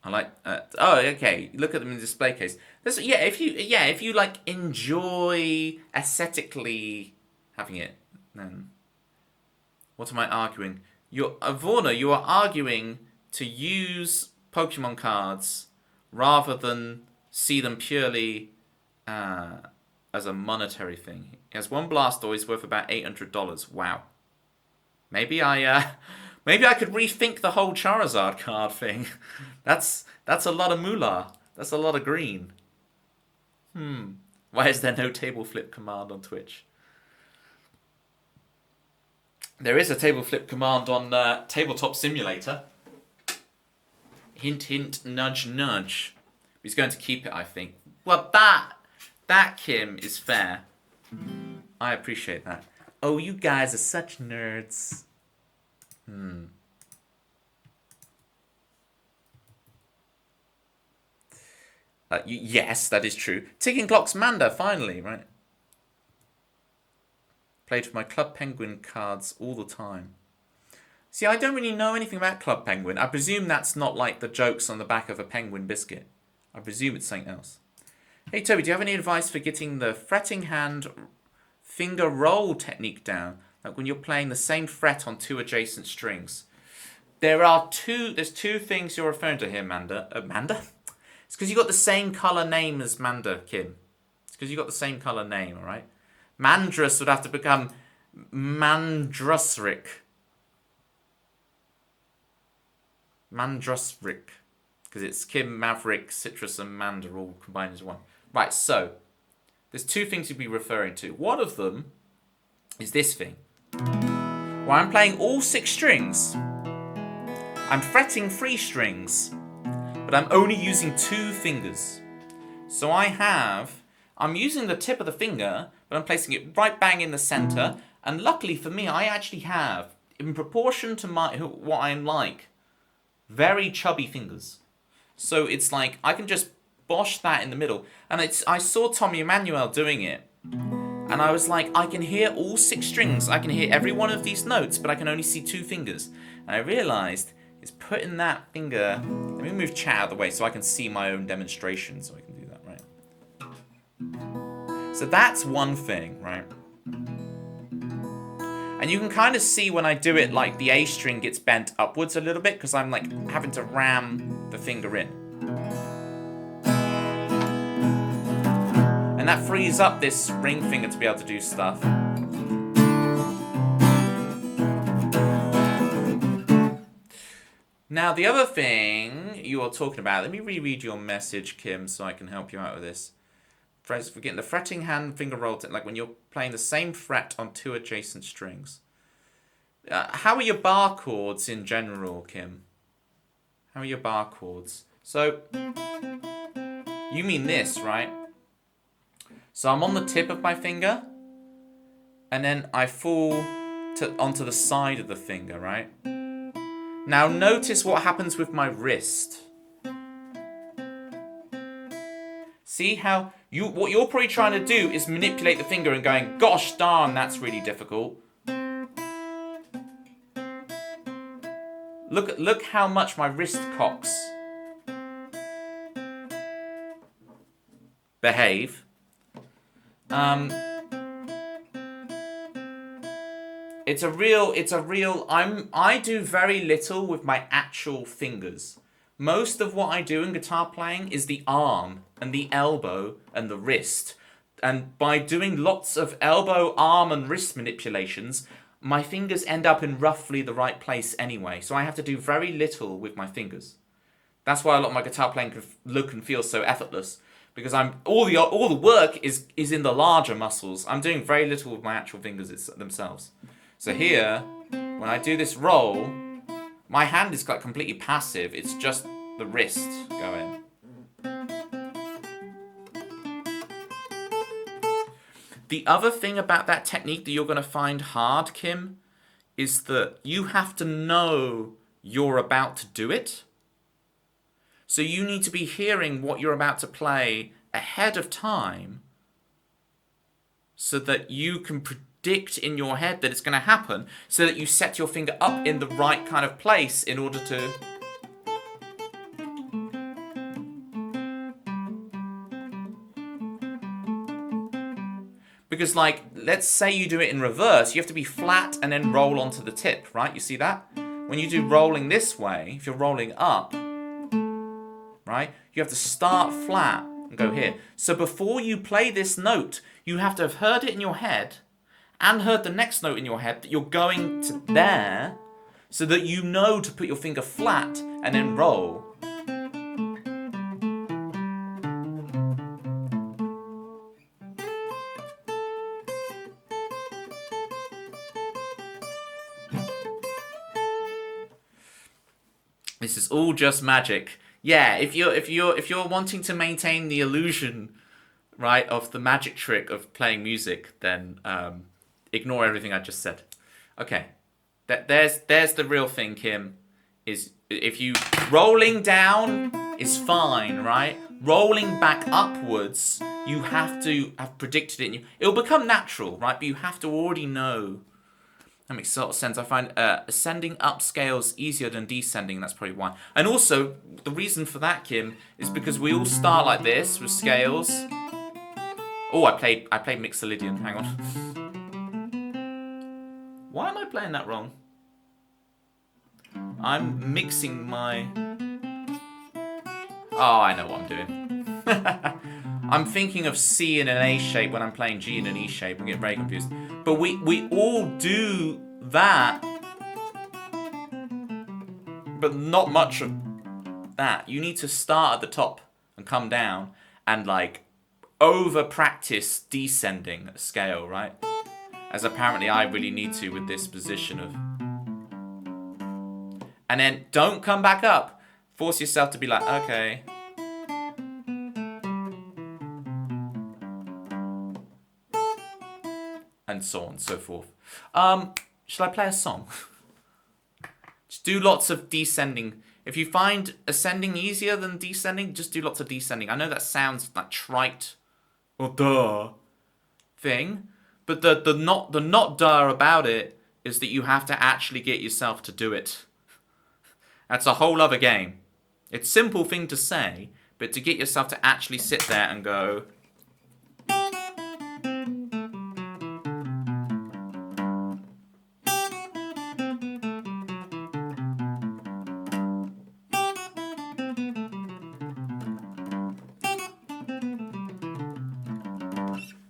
Speaker 2: I like. Oh, okay. Look at them in the display case. If you like enjoy aesthetically having it, then what am I arguing? Vorna, you are arguing to use Pokemon cards rather than see them purely as a monetary thing. He has one Blastoise worth about $800. Wow. Maybe I could rethink the whole Charizard card thing. That's a lot of moolah. That's a lot of green. Why is there no table flip command on Twitch? There is a table flip command on Tabletop Simulator. Hint, hint, nudge, nudge. He's going to keep it, I think. Well, that Kim is fair. I appreciate that. Oh, you guys are such nerds. Yes, that is true. Ticking Clock's Manda, finally, right? Played with my Club Penguin cards all the time. See, I don't really know anything about Club Penguin. I presume that's not like the jokes on the back of a penguin biscuit. I presume it's something else. Hey, Toby, do you have any advice for getting the fretting hand finger roll technique down? Like when you're playing the same fret on two adjacent strings. There's two things you're referring to here, Manda. Manda? It's because you got the same colour name as Manda, Kim. It's because you got the same colour name, alright? Mandrus would have to become Mandrusrick. Mandrusrick. Because it's Kim, Maverick, Citrus, and Manda all combined as one. Right, so there's two things you'd be referring to. One of them is this thing. Where I'm playing all 6 strings. I'm fretting 3 strings. But I'm only using 2 fingers. So I'm using the tip of the finger, but I'm placing it right bang in the center. And luckily for me, I actually have, in proportion to what I'm like, very chubby fingers. So it's like, I can just bosh that in the middle. And I saw Tommy Emmanuel doing it. And I was like, I can hear all 6 strings. I can hear every one of these notes, but I can only see 2 fingers. And I realized it's putting that finger... Let me move chat out of the way so I can see my own demonstration, so I can do that, right? So that's one thing, right? And you can kind of see when I do it, like the A string gets bent upwards a little bit, because I'm like having to ram the finger in. And that frees up this ring finger to be able to do stuff. Now, the other thing you are talking about, let me reread your message, Kim, so I can help you out with this. For getting the fretting hand finger roll, like when you're playing the same fret on 2 adjacent strings. How are your bar chords in general, Kim? How are your bar chords? So, you mean this, right? So I'm on the tip of my finger, and then I fall onto the side of the finger, right? Now notice what happens with my wrist. See how what you're probably trying to do is manipulate the finger and going, gosh darn, that's really difficult. Look how much my wrist cocks behave. It's a real, I do very little with my actual fingers. Most of what I do in guitar playing is the arm and the elbow and the wrist. And by doing lots of elbow, arm and wrist manipulations, my fingers end up in roughly the right place anyway. So I have to do very little with my fingers. That's why a lot of my guitar playing can look and feel so effortless. Because all the work is in the larger muscles. I'm doing very little with my actual fingers themselves. So here, when I do this roll, My hand is like completely passive. It's just the wrist going. The other thing about that technique that you're going to find hard, Kim, is that you have to know you're about to do it. So you need to be hearing what you're about to play ahead of time so that you can predict in your head that it's going to happen, so that you set your finger up in the right kind of place in order to... Because, like, let's say you do it in reverse, you have to be flat and then roll onto the tip, right? You see that? When you do rolling this way, if you're rolling up, right, you have to start flat and go here. So before you play this note, you have to have heard it in your head and heard the next note in your head that you're going to there, so that you know to put your finger flat and then roll. This is all just magic. Yeah, if you're wanting to maintain the illusion, right, of the magic trick of playing music, then ignore everything I just said. Okay, there's the real thing, Kim. Is if you rolling down is fine, right? Rolling back upwards, you have to have predicted it. It'll become natural, right? But you have to already know. That makes sort of sense. I find ascending up scales easier than descending. That's probably why. And also, the reason for that, Kim, is because we all start like this with scales. Oh, I played Mixolydian. Hang on. Why am I playing that wrong? I'm mixing my... Oh, I know what I'm doing. I'm thinking of C in an A shape when I'm playing G in an E shape. I'm getting very confused. But we all do that. But not much of that. You need to start at the top and come down and like over practice descending a scale, right? As apparently I really need to with this position of... And then don't come back up. Force yourself to be like, okay... and so on and so forth. Shall I play a song? Just do lots of descending. If you find ascending easier than descending, just do lots of descending. I know that sounds like trite or duh thing, but the not duh about it is that you have to actually get yourself to do it. That's a whole other game. It's a simple thing to say, but to get yourself to actually sit there and go...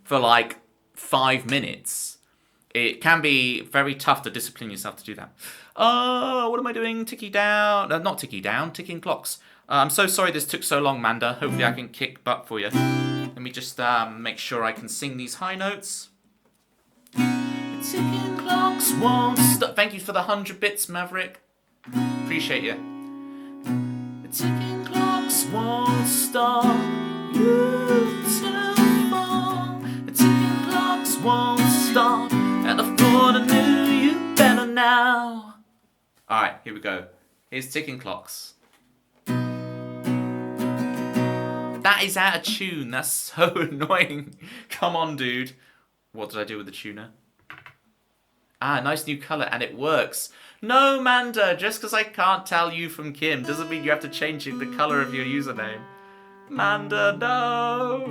Speaker 2: for like 5 minutes, it can be very tough to discipline yourself to do that. Oh, what am I doing? Ticking down. Not ticking down, ticking clocks. I'm so sorry this took so long, Manda. Hopefully I can kick butt for you. Let me just make sure I can sing these high notes. The ticking clocks won't stop. Thank you for the 100 bits, Maverick. Appreciate you. The ticking clocks won't stop you till fall. The ticking clocks won't stop, and I thought I knew you better now. Alright, here we go. Here's ticking clocks. That is out of tune. That's so annoying. Come on, dude. What did I do with the tuner? Ah, nice new colour, and it works. No, Manda, just because I can't tell you from Kim doesn't mean you have to change the colour of your username. Manda, no.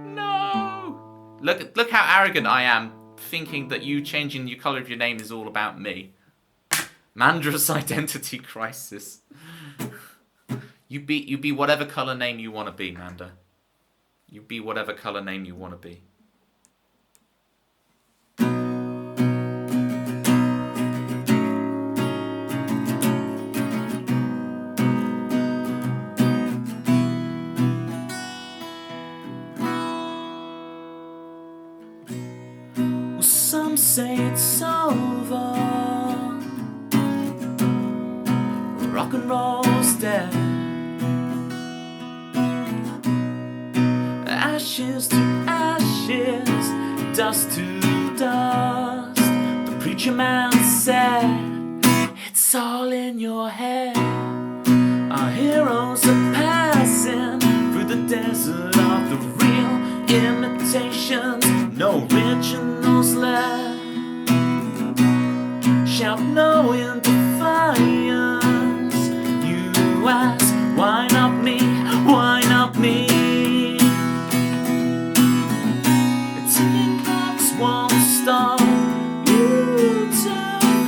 Speaker 2: No. Look how arrogant I am, thinking that you changing the colour of your name is all about me. Mandra's identity crisis. You be whatever colour name you want to be, Manda. You be whatever colour name you want to be. Well, some say it's over.
Speaker 1: rock and roll's dead. Ashes to ashes, dust to dust. The preacher man said, it's all in your head. Our heroes are passing through the desert of the real imitations. No originals left. Shout no in defiance. You ask, why not me? Why not me? The ticking clocks won't stop you to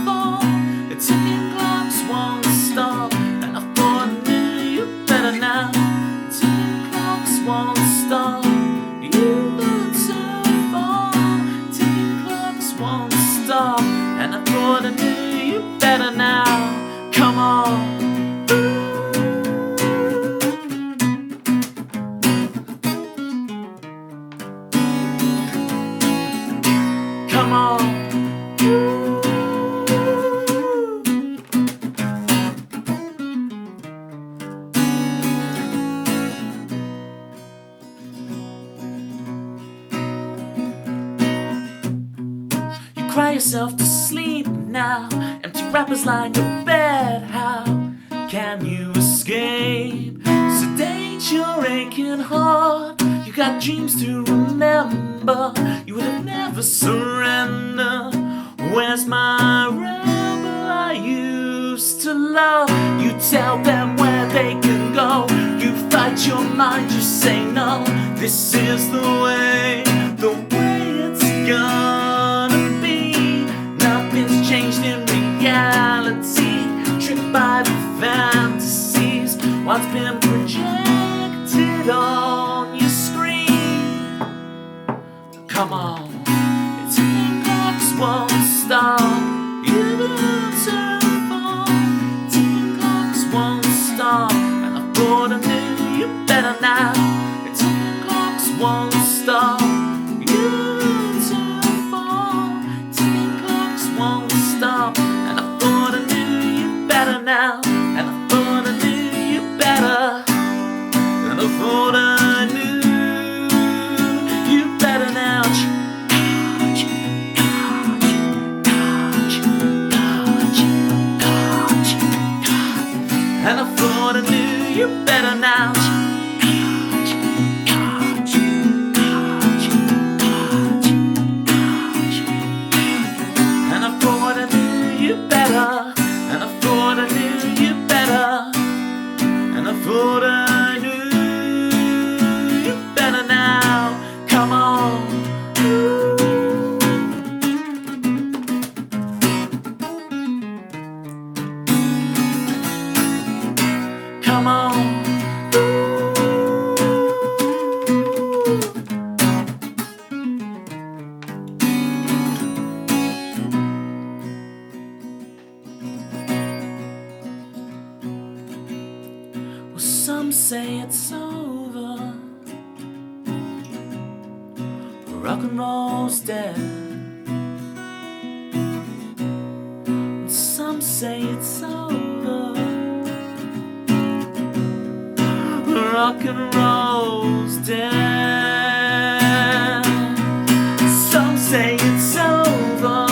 Speaker 1: fall. The ticking clocks won't stop, and I thought I knew you better now. The ticking clocks won't stop you to fall. Ticking clocks won't stop, and I thought I knew you better now. Come on. Come on. You cry yourself to sleep now. Empty wrappers line your bed. How can you escape? Sedate your aching heart. You got dreams to remember. You would have never surrender. Where's my rebel I used to love? You tell them where they can go. You fight your mind, you say no. This is the way it's gonna be. Nothing's changed in reality. Tricked by the fantasies. What's been projected on your screen? Come on. It's ticking clocks won't stop you to fall. Ticking clocks won't stop, and I thought I knew you better now. The ticking clocks won't stop you to fall. Ticking clocks won't stop, and I thought I knew you better now. And I thought I knew you better. And I thought I knew you better now. And I thought I knew you better now. And I thought I knew you better. And I thought I knew you better. And I thought I knew you better now. Come on. Come on. Well, some say it's over. Rock and roll's dead. Some say it's over. Rock and roll's dead. Some say it's over.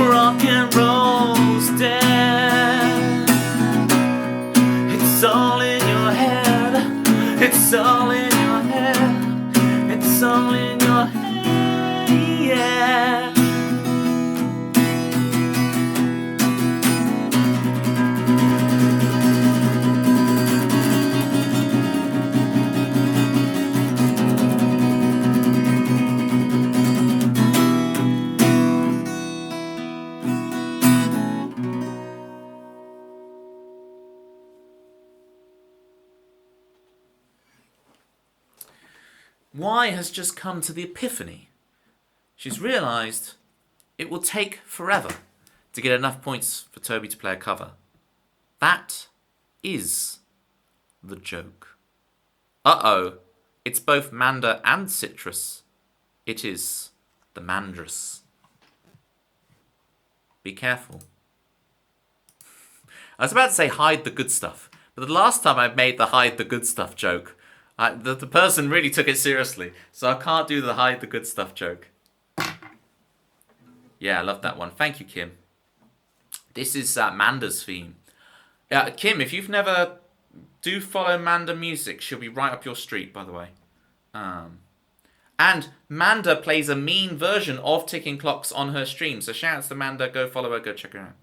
Speaker 1: Rock and roll's dead. It's all in your head. It's all in your head. It's all in your head. Yeah. Y has just come to the epiphany. She's realised it will take forever to get enough points for Toby to play a cover. That is the joke. Uh-oh, it's both Manda and Citrus. It is the Mandress. Be careful.
Speaker 2: I was about to say hide the good stuff, but the last time I made the hide the good stuff joke, the person really took it seriously, so I can't do the hide the good stuff joke. Yeah, I love that one. Thank you, Kim. This is Manda's theme. Kim, if you've never... Do follow Manda Music. She'll be right up your street, by the way. And Manda plays a mean version of Ticking Clocks on her stream. So shout out to Manda. Go follow her. Go check her out.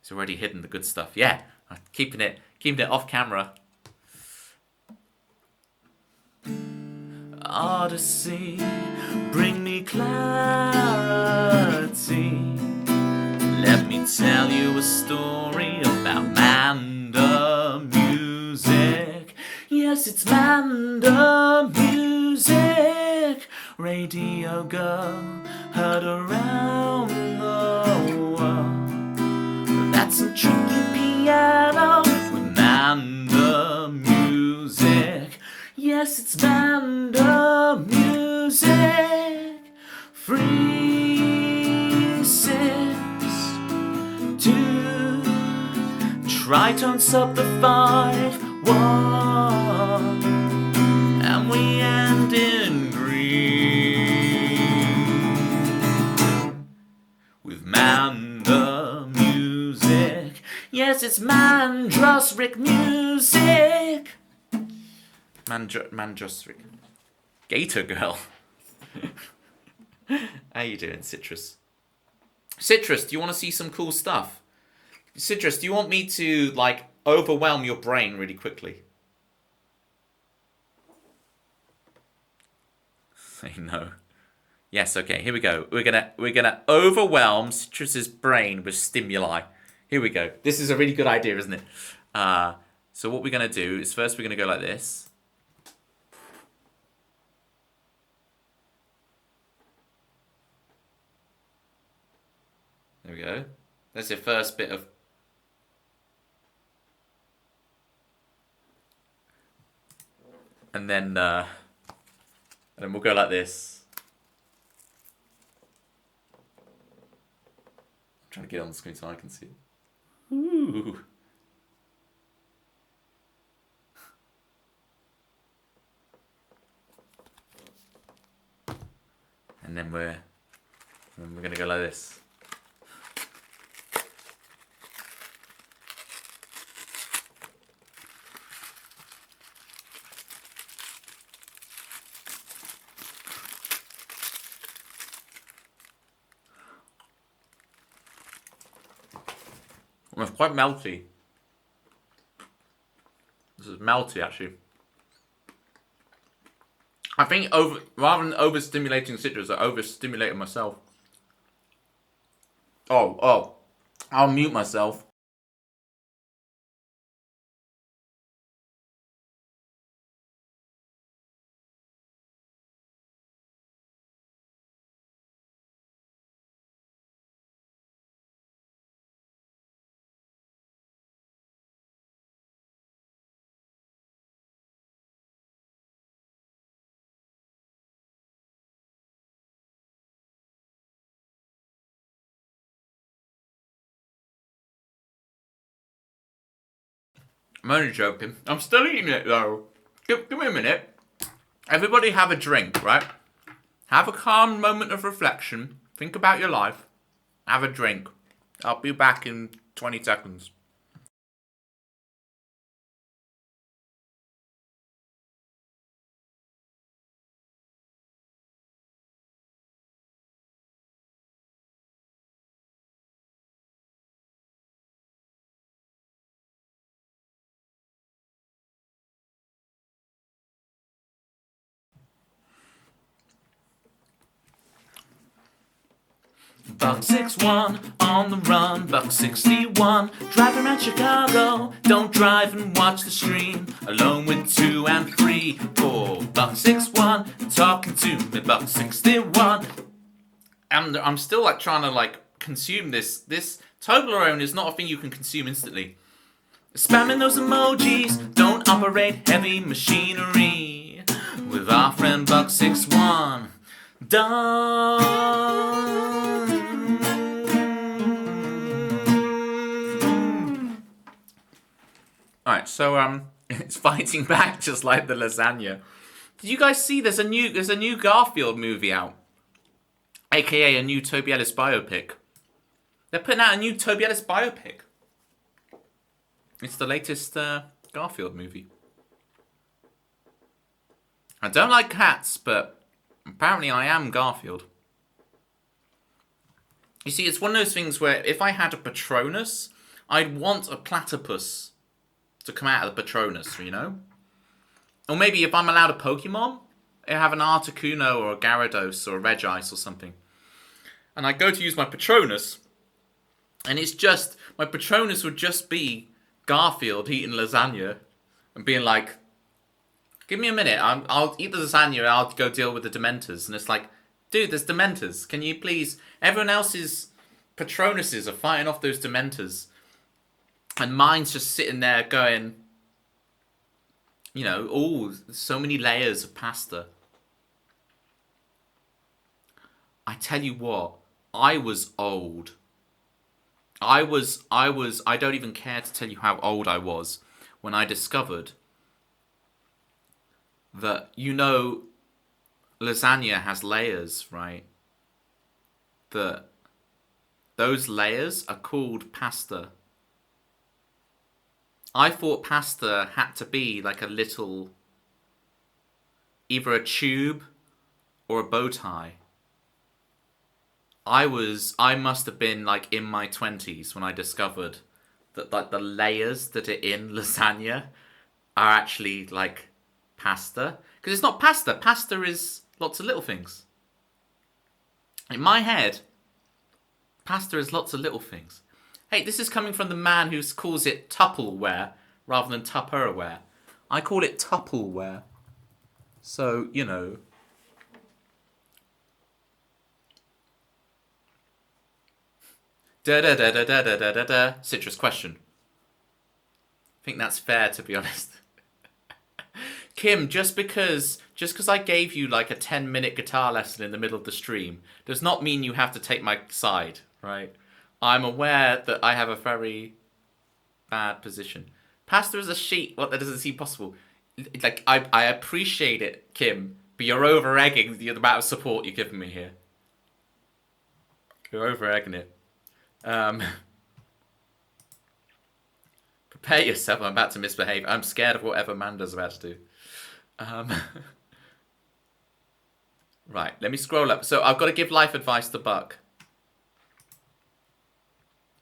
Speaker 2: It's already hidden the good stuff. Yeah, keeping it off camera.
Speaker 1: Odyssey, bring me clarity. Let me tell you a story about Manda Music. Yes, it's Manda Music. Radio girl, heard around the world. That's some tricky piano with Manda Music. Yes, it's Manda Music. 3, 6, 2, tritone sub the 5, 1, and we end in green with Manda Music. Yes, it's Mandrosric Music.
Speaker 2: Mandrosric. Gator Girl. How you doing, Citrus? Citrus, do you want to see some cool stuff? Citrus, do you want me to, like, overwhelm your brain really quickly? Say no. Yes, okay, here we go. We're gonna overwhelm Citrus's brain with stimuli. Here we go. This is a really good idea, isn't it? So what we're gonna do is first we're gonna go like this. There we go. That's your first bit of... And then we'll go like this. I'm trying to get on the screen so I can see it. Ooh. And then we're gonna go like this. It's quite melty. This is melty, actually. I think rather than overstimulating Citrus, I overstimulated myself. Oh, I'll mute myself. I'm only joking. I'm still eating it though. Give me a minute. Everybody have a drink, right? Have a calm moment of reflection. Think about your life. Have a drink. I'll be back in 20 seconds.
Speaker 1: Buck 61 on the run, Buck 61 driving around Chicago. Don't drive and watch the stream alone with 2 and 3. Oh, Buck 61 talking to me, Buck 61.
Speaker 2: And I'm still like trying to like consume this. This Toblerone is not a thing you can consume instantly.
Speaker 1: Spamming those emojis, don't operate heavy machinery with our friend Buck 61. Done.
Speaker 2: Alright, so it's fighting back just like the lasagna. Did you guys see there's a new Garfield movie out? AKA a new Toby Ellis biopic. They're putting out a new Toby Ellis biopic. It's the latest Garfield movie. I don't like cats, but apparently I am Garfield. You see, it's one of those things where if I had a Patronus, I'd want a platypus to come out of the Patronus, you know? Or maybe if I'm allowed a Pokemon, I have an Articuno or a Gyarados or a Regice or something. And I go to use my Patronus, and it's just, my Patronus would just be Garfield eating lasagna and being like, give me a minute, I'll eat the lasagna and I'll go deal with the Dementors. And it's like, dude, there's Dementors. Can you please... Everyone else's Patronuses are fighting off those Dementors. And mine's just sitting there going, you know, oh, so many layers of pasta. I tell you what, I was old. I don't even care to tell you how old I was when I discovered that, you know, lasagna has layers, right? That those layers are called pasta. I thought pasta had to be like a little, either a tube or a bow tie. I must have been like in my 20s when I discovered that like the layers that are in lasagna are actually like pasta. Because it's not pasta. Pasta is lots of little things. In my head, pasta is lots of little things. Hey, this is coming from the man who calls it Tupperware rather than Tupperware. I call it Tupperware. So, you know. Da-da-da-da-da-da-da-da. Citrus question. I think that's fair, to be honest. Kim, just because I gave you like a 10-minute guitar lesson in the middle of the stream does not mean you have to take my side, right? I'm aware that I have a very bad position. Pasta is a sheet. What, that doesn't seem possible. Like, I appreciate it, Kim, but you're over-egging the amount of support you're giving me here. You're over-egging it. Prepare yourself, I'm about to misbehave. I'm scared of whatever Amanda's about to do. Right, let me scroll up. So I've got to give life advice to Buck.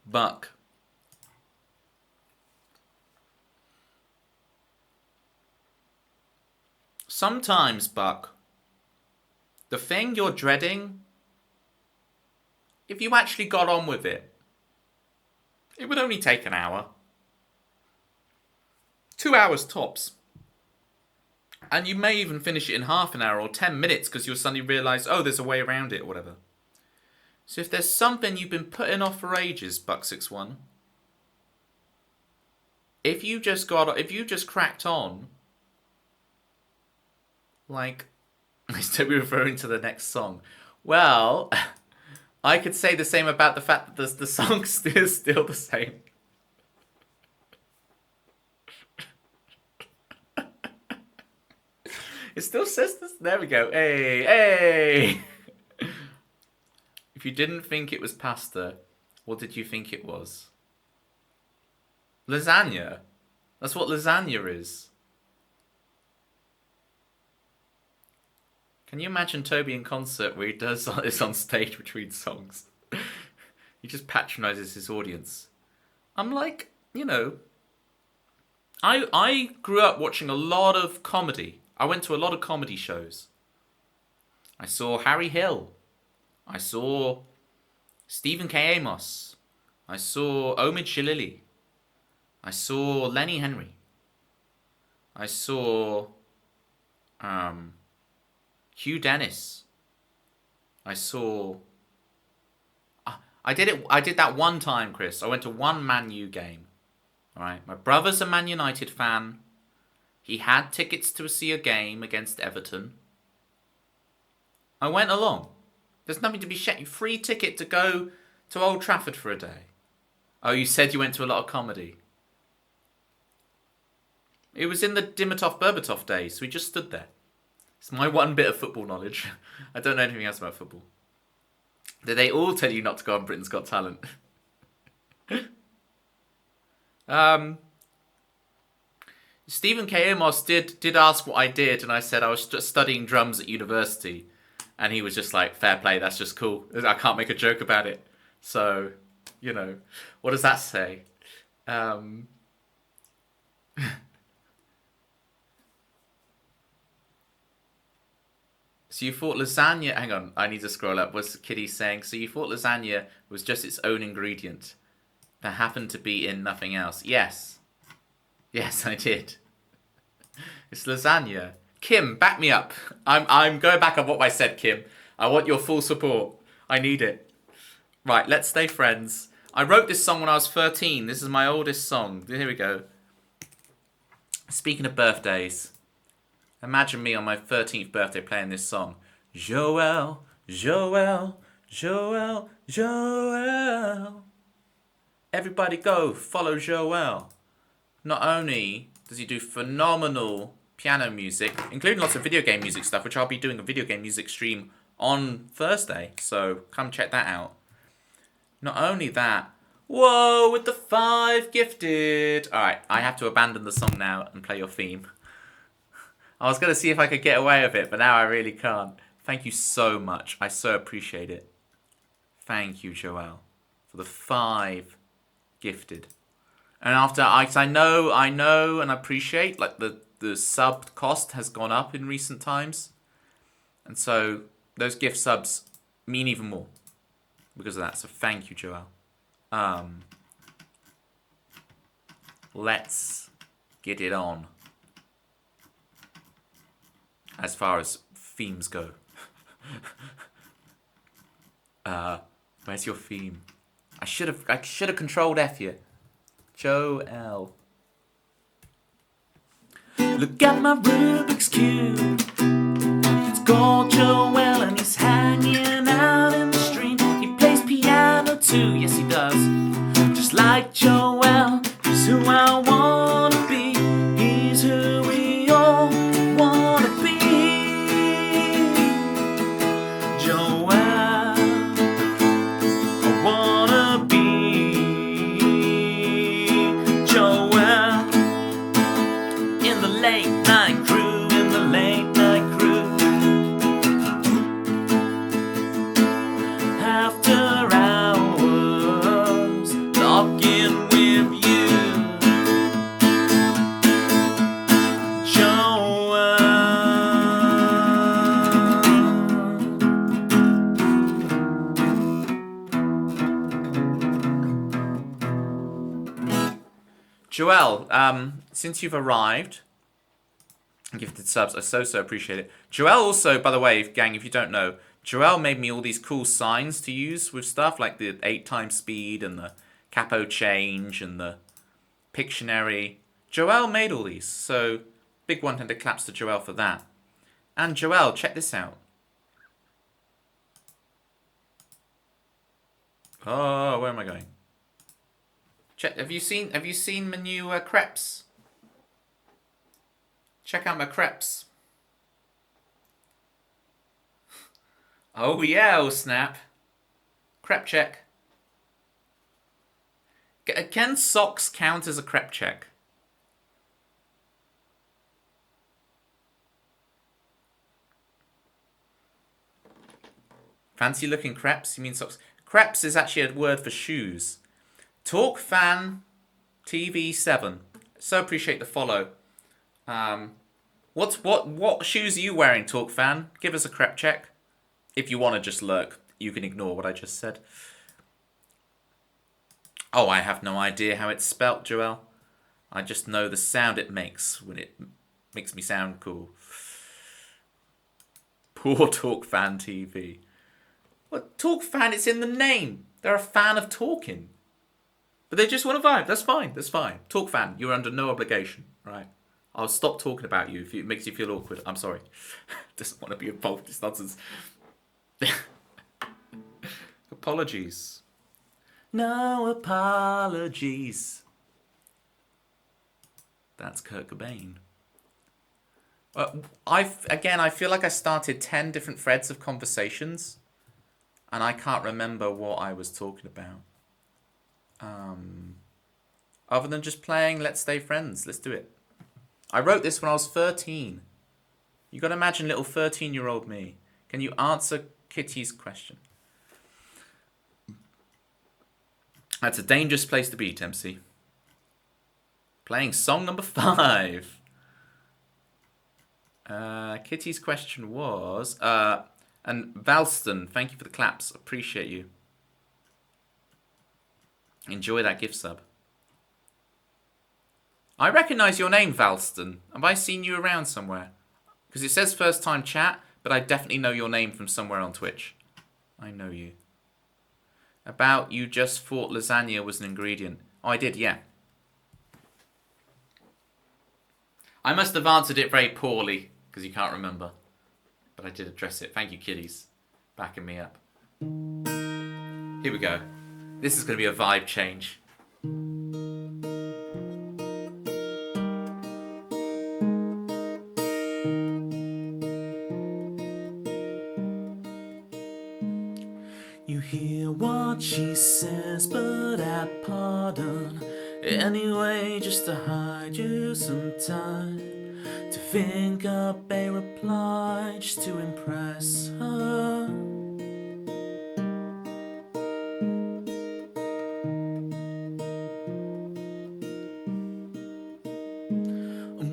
Speaker 2: Buck. Sometimes, Buck, the thing you're dreading, if you actually got on with it, it would only take an hour. 2 hours tops. And you may even finish it in half an hour or 10 minutes because you'll suddenly realise, oh, there's a way around it or whatever. So if there's something you've been putting off for ages, Buck61, if you just cracked on, like, is Toby referring to the next song? Well, I could say the same about the fact that the song's still the same. It still says this. There we go. Hey, hey. If you didn't think it was pasta, what did you think it was? Lasagna. That's what lasagna is. Can you imagine Toby in concert where he does this on stage between songs? He just patronises his audience. I'm like, you know, I grew up watching a lot of comedy. I went to a lot of comedy shows. I saw Harry Hill. I saw Stephen K. Amos. I saw Omid Shalili. I saw Lenny Henry. I saw Hugh Dennis. I saw... I did that one time, Chris. I went to one Man U game. Alright, my brother's a Man United fan. He had tickets to see a game against Everton. I went along. There's nothing to be free ticket to go to Old Trafford for a day. Oh, you said you went to a lot of comedy. It was in the Dimitrov-Berbatov days, so we just stood there. It's my one bit of football knowledge. I don't know anything else about football. Did they all tell you not to go on Britain's Got Talent? Stephen K. Amos did ask what I did, and I said I was just studying drums at university. And he was just like, fair play, that's just cool. I can't make a joke about it. So, you know, what does that say? So you thought lasagna... Hang on, I need to scroll up. What's Kitty saying? So you thought lasagna was just its own ingredient that happened to be in nothing else. Yes. Yes, I did. It's lasagna. Kim, back me up. I'm going back on what I said, Kim. I want your full support. I need it. Right, let's stay friends. I wrote this song when I was 13. This is my oldest song. Here we go. Speaking of birthdays... Imagine me on my 13th birthday playing this song. Joël, Joël, Joël, Joël. Everybody go, follow Joël. Not only does he do phenomenal piano music, including lots of video game music stuff, which I'll be doing a video game music stream on Thursday. So come check that out. Not only that, whoa, with the 5 gifted. Alright, I have to abandon the song now and play your theme. I was going to see if I could get away with it, but now I really can't. Thank you so much. I so appreciate it. Thank you, Joël, for the 5 gifted. And after, I know and appreciate, like, the sub cost has gone up in recent times. And so those gift subs mean even more because of that. So thank you, Joël. Let's get it on. As far as themes go. Where's your theme? I should have controlled F you. Joël.
Speaker 1: Look at my Rubik's Cube. It's called Joël and he's hanging out in the street. He plays piano too, yes he does. Just like Joël, he's who I wanna be. He's who we all wanna be. Joël, I wanna be Joël. In the late night crew, in the late night crew. After hours, talking with you.
Speaker 2: Joël, since you've arrived and gifted subs, I so appreciate it. Joël also, by the way, gang, if you don't know, Joël made me all these cool signs to use with stuff like the 8x speed and the capo change and the Pictionary. Joël made all these, so big one-handed claps to Joël for that. And Joël, check this out. Oh, where am I going? Check. Have you seen my new crepes? Check out my crepes. Oh yeah, oh snap. Crepe check. Can socks count as a crepe check? Fancy looking crepes? You mean socks? Crepes is actually a word for shoes. Talk Fan TV7. So appreciate the follow. What shoes are you wearing, Talk Fan? Give us a crepe check. If you want to just lurk, you can ignore what I just said. Oh, I have no idea how it's spelt, Joël. I just know the sound it makes when it makes me sound cool. Poor Talk Fan TV. What, Talk Fan? It's in the name. They're a fan of talking. But they just want to vibe. That's fine. That's fine. Talk Fan, you're under no obligation, right? I'll stop talking about you if it makes you feel awkward. I'm sorry. Doesn't want to be involved in this nonsense. Apologies. No apologies. That's Kurt Cobain. I feel like I started 10 different threads of conversations, and I can't remember what I was talking about. Other than just playing Let's Stay Friends. Let's do it. I wrote this when I was 13. You got to imagine little 13-year-old me. Can you answer Kitty's question? That's a dangerous place to be, Tempsy. Playing song number 5. Kitty's question was... and Valston, thank you for the claps. Appreciate you. Enjoy that gift sub. I recognise your name, Valston. Have I seen you around somewhere? Because it says first time chat, but I definitely know your name from somewhere on Twitch. I know you. About you just thought lasagna was an ingredient. Oh, I did, yeah. I must have answered it very poorly, because you can't remember. But I did address it. Thank you, kiddies. Backing me up. Here we go. This is going to be a vibe change.
Speaker 1: You hear what she says, but at pardon. Anyway, just to hide you some time. To think up a reply just to impress her.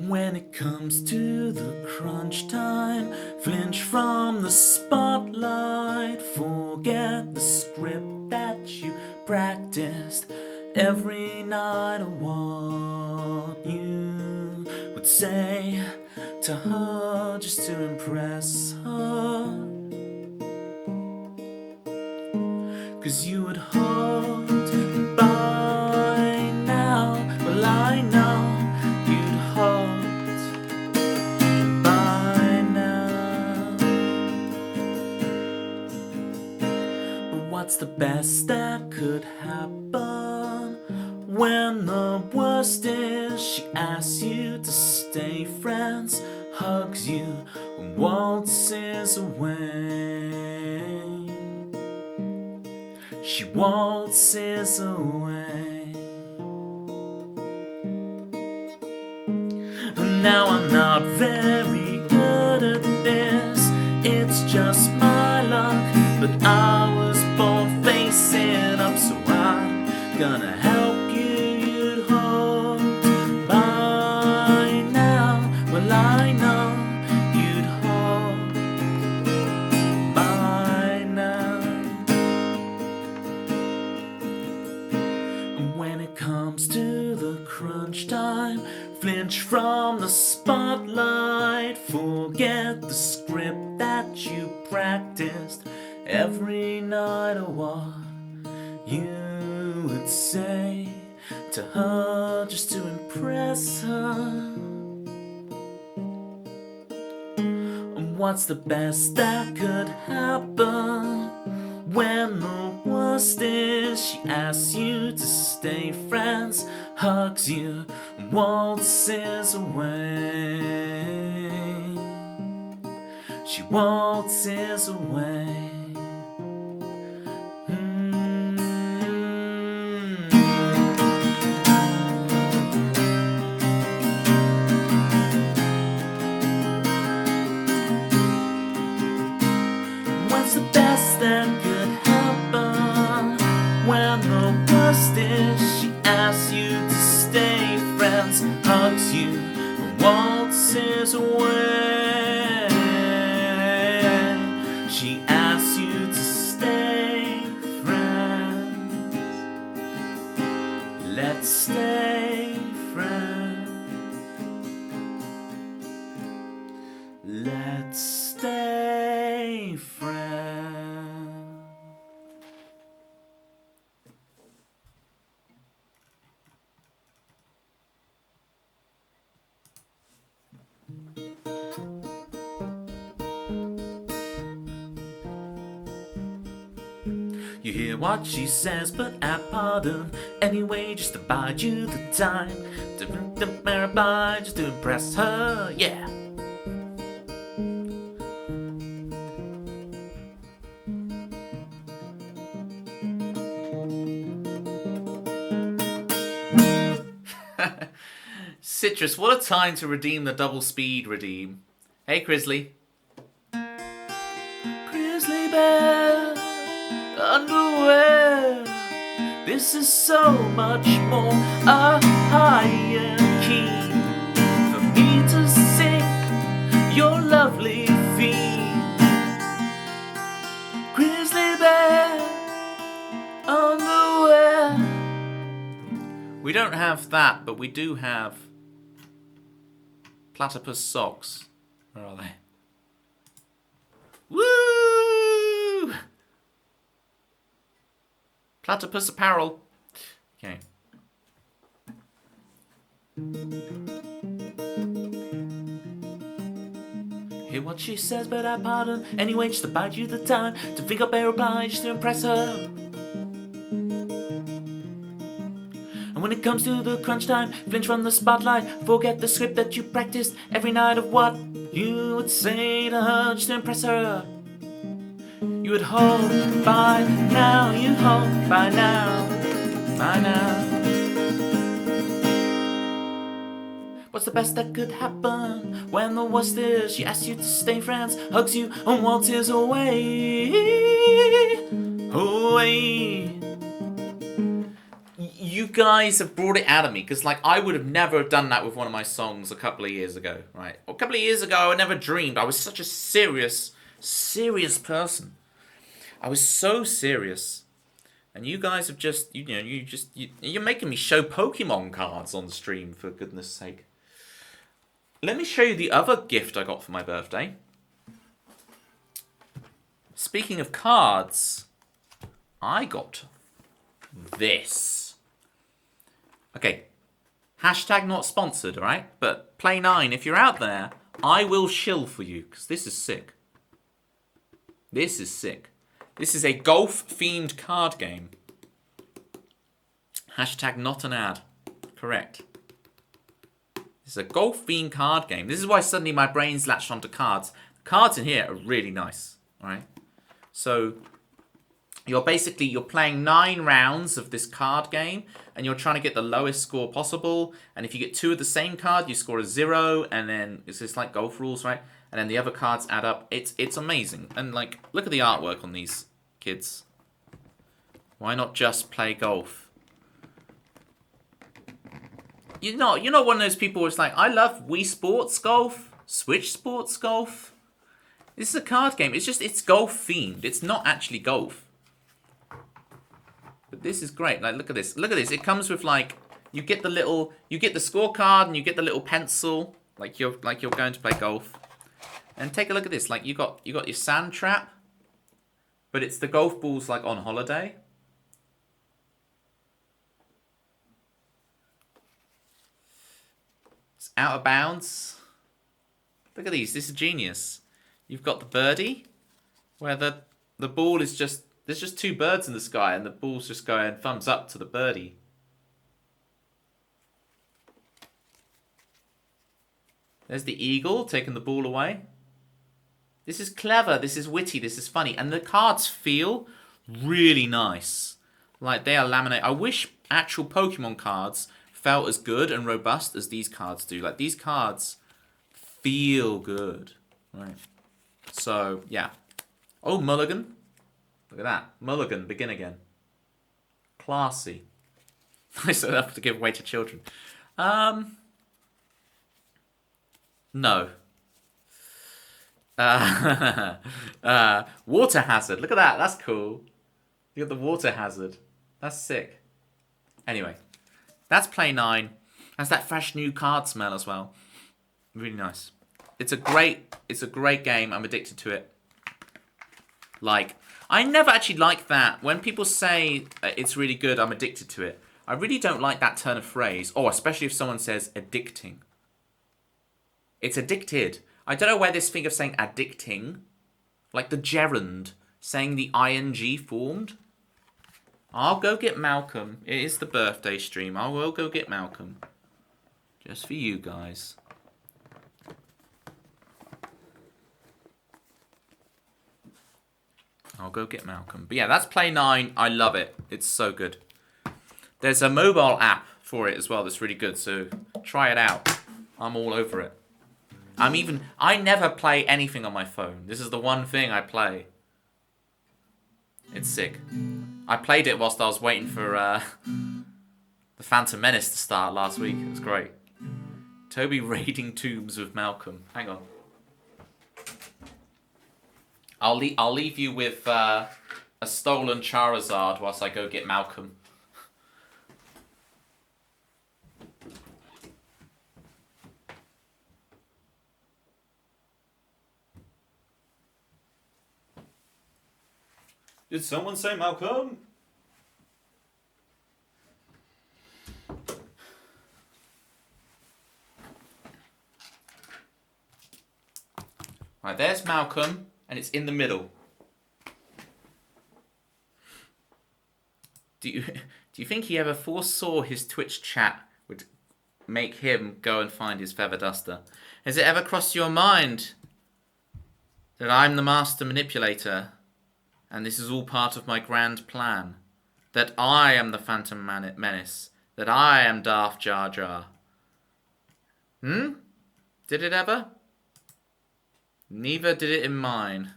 Speaker 1: When it comes to the crunch time, flinch from the spotlight. Forget the script that you practiced every night of what you would say to her just to impress her. 'Cause you would hope by now, well I know you'd hoped by now. But what's the best that could happen? When the worst is she asks you to stay friends, hugs you and waltzes away. She waltzes away. And now I'm not very good at this, it's just my luck, but I was born facing up, so I'm gonna help you. You'd hope by now, well I know you'd hope by now. And when it comes to the crunch time, flinch from the spotlight. Forget the script that you practiced every night of what you would say to her just to impress her. And what's the best that could happen? When the worst is she asks you to stay friends, hugs you and waltzes away. She waltzes away. What's the best that could happen? When the worst is she asks you to stay friends, hugs you and waltzes away. She asks you to stay friends. Let's stay friends. Let's stay friends. You hear what she says, but at pardon. Anyway, just to bide you the time. To abide, just to impress her, yeah. Citrus, what a time to redeem the double speed redeem. Hey, Crisley. Grizzly bear, underwear. This is so much more a higher key for me to sing your lovely feet. Grizzly bear, underwear. We don't have that, but we do have platypus socks. Where are they? Woo! Platypus apparel. Okay. Hear what she says, but I pardon. Anyway, just to bide you the time. To think up a reply, just to impress her. And when it comes to the crunch time, flinch from the spotlight. Forget the script that you practiced every night of what you would say to her just to impress her. You would hope by now, you hope by now, by now. What's the best that could happen when the worst is she asks you to stay friends, hugs you and waltzes away, away. You guys have brought it out of me, because like I would have never done that with one of my songs a couple of years ago, right? A couple of years ago, I never dreamed. I was such a serious person. I was so serious, and you guys have just, you're making me show Pokemon cards on the stream, for goodness sake. Let me show you the other gift I got for my birthday. Speaking of cards, I got this. Okay, hashtag not sponsored, alright? But Play 9, if you're out there, I will shill for you, because this is sick. This is sick. This is a golf-themed card game. Hashtag not an ad. Correct. This is a golf-themed card game. This is why suddenly my brain's latched onto cards. The cards in here are really nice, alright? So you're playing 9 rounds of this card game, and you're trying to get the lowest score possible. And if you get 2 of the same card, you score a 0, and then it's just like golf rules, right? And then the other cards add up. It's amazing. And like, look at the artwork on these kids. Why not just play golf? You're not one of those people who's like, I love Wii Sports Golf, Switch Sports Golf. This is a card game. It's golf themed. It's not actually golf. But this is great. Like, look at this. Look at this. It comes with like, you get the scorecard and you get the little pencil, like you're going to play golf. And take a look at this. Like you got your sand trap, but it's the golf balls like on holiday. It's out of bounds. Look at these. This is genius. You've got the birdie, where the ball is just, there's just 2 birds in the sky, and the ball's just going thumbs up to the birdie. There's the eagle taking the ball away. This is clever, this is witty, this is funny. And the cards feel really nice. Like they are laminated. I wish actual Pokemon cards felt as good and robust as these cards do. Like these cards feel good. Right. So, yeah. Oh, Mulligan. Look at that. Mulligan, begin again. Classy. Nice enough to give away to children. No. Water hazard. Look at that. That's cool. You got the water hazard. That's sick. Anyway, that's Play 9. Has that fresh new card smell as well. Really nice. It's a great game. I'm addicted to it. Like, I never actually like that. When people say it's really good, I'm addicted to it. I really don't like that turn of phrase. Or especially if someone says addicting. It's addicted. I don't know where this thing of saying addicting, like the gerund, saying the ing formed.
Speaker 2: I'll go get Malcolm. It is the birthday stream. I will go get Malcolm. Just for you guys. I'll go get Malcolm. But yeah, that's Play 9. I love it. It's so good. There's a mobile app for it as well that's really good, so try it out. I'm all over it. I never play anything on my phone. This is the one thing I play. It's sick. I played it whilst I was waiting for the Phantom Menace to start last week. It was great. Toby raiding tombs with Malcolm. Hang on. I'll leave you with a stolen Charizard whilst I go get Malcolm. Did someone say Malcolm? Right, there's Malcolm, and it's in the middle. Do you think he ever foresaw his Twitch chat would make him go and find his feather duster? Has it ever crossed your mind that I'm the master manipulator, and this is all part of my grand plan? That I am the Phantom Menace? That I am Darth Jar Jar? Did it ever? Neither did it in mine.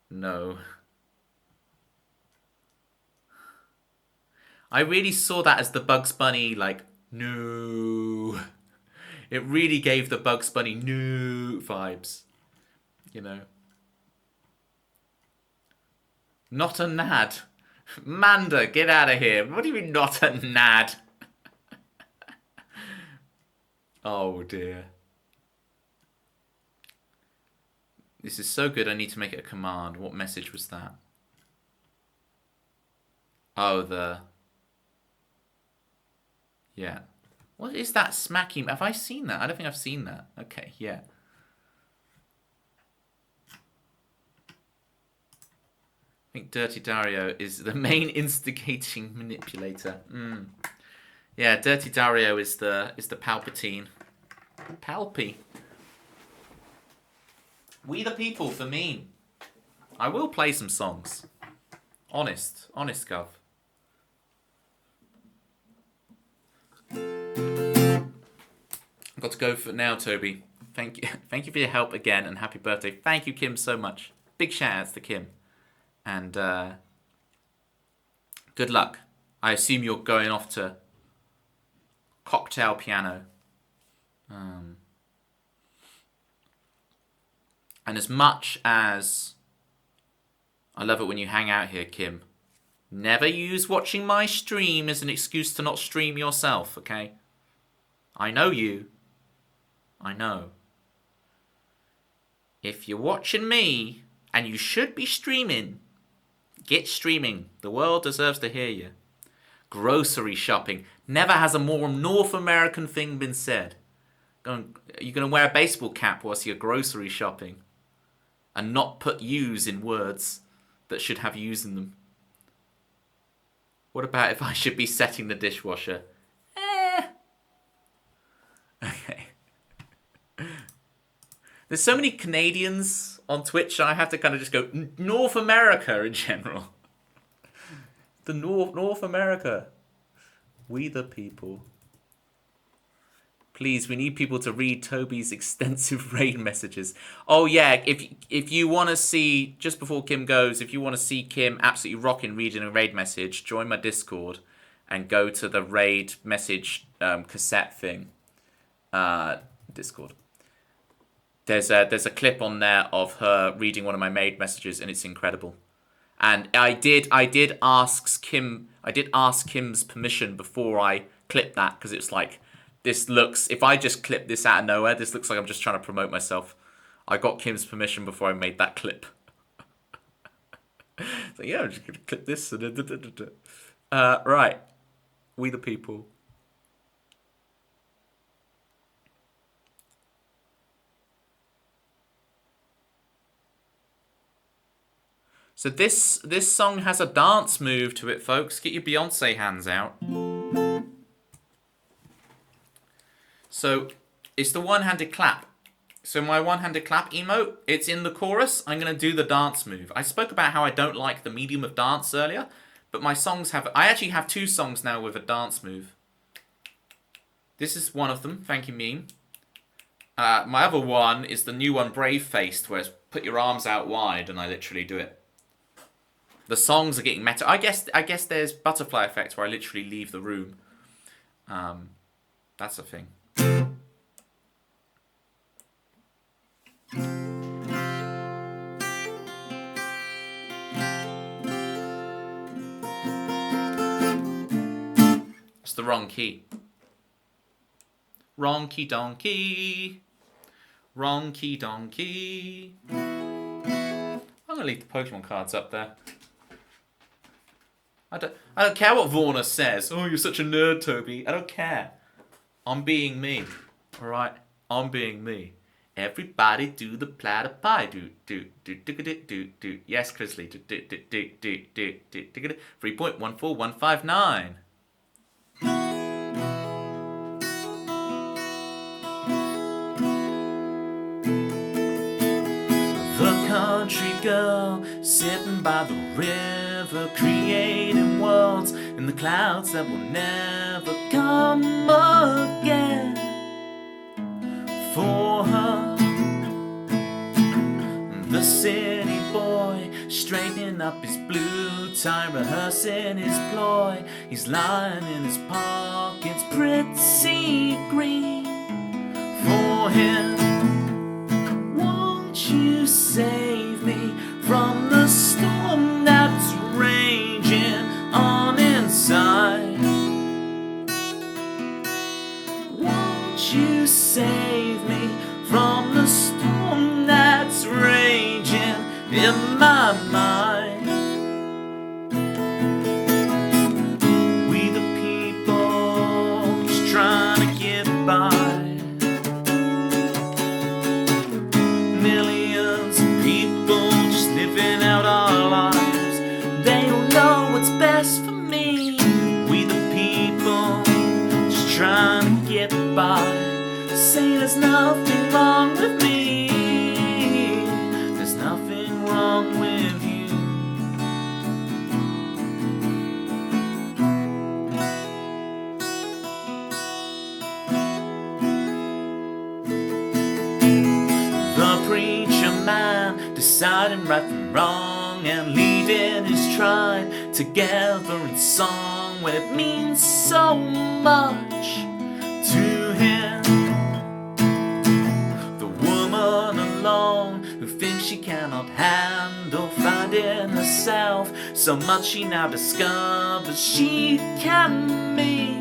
Speaker 2: No. I really saw that as the Bugs Bunny, like, no. It really gave the Bugs Bunny no vibes. You know. Not a nad. Manda, get out of here. What do you mean not a nad? Oh dear. This is so good, I need to make it a command. What message was that? Oh, yeah. What is that smacking? Have I seen that? I don't think I've seen that. Okay, yeah. I think Dirty Dario is the main instigating manipulator. Yeah, Dirty Dario is the Palpatine. Palpy. We the people for me. I will play some songs. Honest gov. I've got to go for now, Toby. Thank you for your help again, and happy birthday. Thank you, Kim, so much. Big shout outs to Kim. And good luck. I assume you're going off to cocktail piano. And as much as I love it when you hang out here, Kim, never use watching my stream as an excuse to not stream yourself, okay? I know you. I know. If you're watching me, and you should be streaming, get streaming. The world deserves to hear you. Grocery shopping. Never has a more North American thing been said. You're going to wear a baseball cap whilst you're grocery shopping. And not put yous in words that should have yous in them. What about if I should be setting the dishwasher? Okay. There's so many Canadians on Twitch, I have to kind of just go, North America in general. The North America. We the people. Please, we need people to read Toby's extensive raid messages. Oh yeah, if you want to see, just before Kim goes, if you want to see Kim absolutely rocking reading a raid message, join my Discord and go to the raid message cassette thing. Discord. There's a clip on there of her reading one of my maid messages, and it's incredible. And I did ask Kim's permission before I clipped that, because it's like, this looks, if I just clip this out of nowhere, this looks like I'm just trying to promote myself. I got Kim's permission before I made that clip. So yeah, I'm just gonna clip this. Right, we the people. So this song has a dance move to it, folks. Get your Beyonce hands out. So it's the one-handed clap. So my one-handed clap emote, it's in the chorus. I'm going to do the dance move. I spoke about how I don't like the medium of dance earlier, but my songs have... I actually have 2 songs now with a dance move. This is one of them. Thank you, meme. My other one is the new one, Brave Faced, where it's put your arms out wide, and I literally do it. The songs are getting meta. I guess there's butterfly effects where I literally leave the room. That's a thing. It's the wrong key. Wrong key donkey. Wrong key donkey. I'm gonna leave the Pokemon cards up there. I don't care what Warner says. Oh, you're such a nerd, Toby. I don't care. I'm being me. Alright? I'm being me. Everybody do the platter pie. Do. Yes, Chrisley. Do. 3.14159. The country girl sitting by the river, creating worlds in the clouds that will never come again. For her, the city boy straightening up his blue tie, rehearsing his ploy. He's lying in his pockets, pretty green. For him, won't you save me from the storm that's raging on inside? Won't you save me from the storm that's raging in my mind? We the people just trying to get by. Millions of people just living out our lives. They don't know what's best for me. We the people just trying to get by. Say there's nothing wrong with me. There's nothing wrong with you. The preacher man deciding right from wrong and leading his tribe together in song when it means so much to him. The woman alone who thinks she cannot handle finding herself so much, she now discovers she can be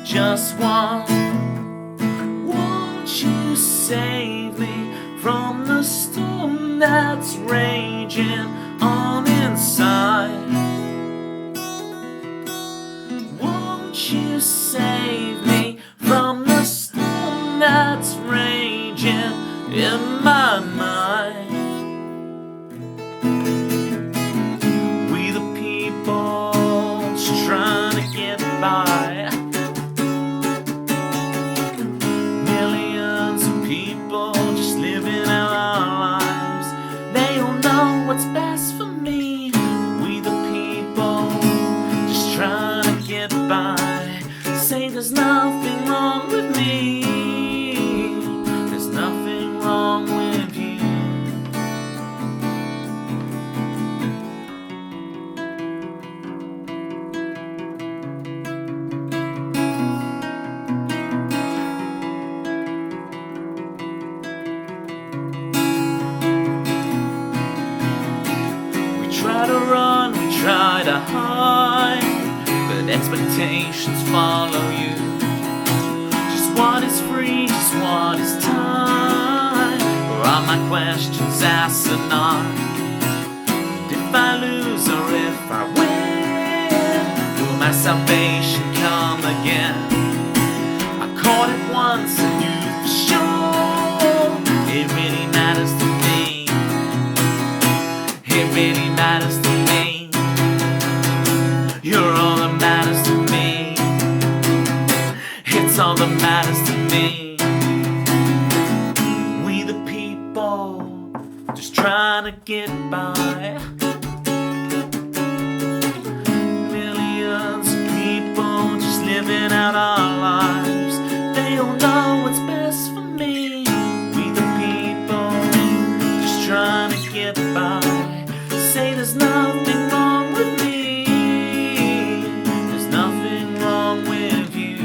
Speaker 2: just one. Won't you save me from the storm that's raging on inside? Won't you save me from the storm that's raging in my mind? We the people just trying to get by. Millions of people just living out our lives. They don't know what's best for me. We the people just trying to get by. Say there's nothing wrong with me. There's nothing wrong with you. We try to run, we try to hide, but expectations follow you. Just what is free, just what is time? Or are my questions asinine? And if I lose or if I win, will my salvation come again? I caught it once and knew for sure it really matters to me.
Speaker 1: It really matters to me. You're all that matters to me. It's all that matters to me. We the people, just trying to get by. Millions of people just living out our lives. They all know what's best for me. We the people, just trying to get by. Say there's nothing wrong with me. There's nothing wrong with you.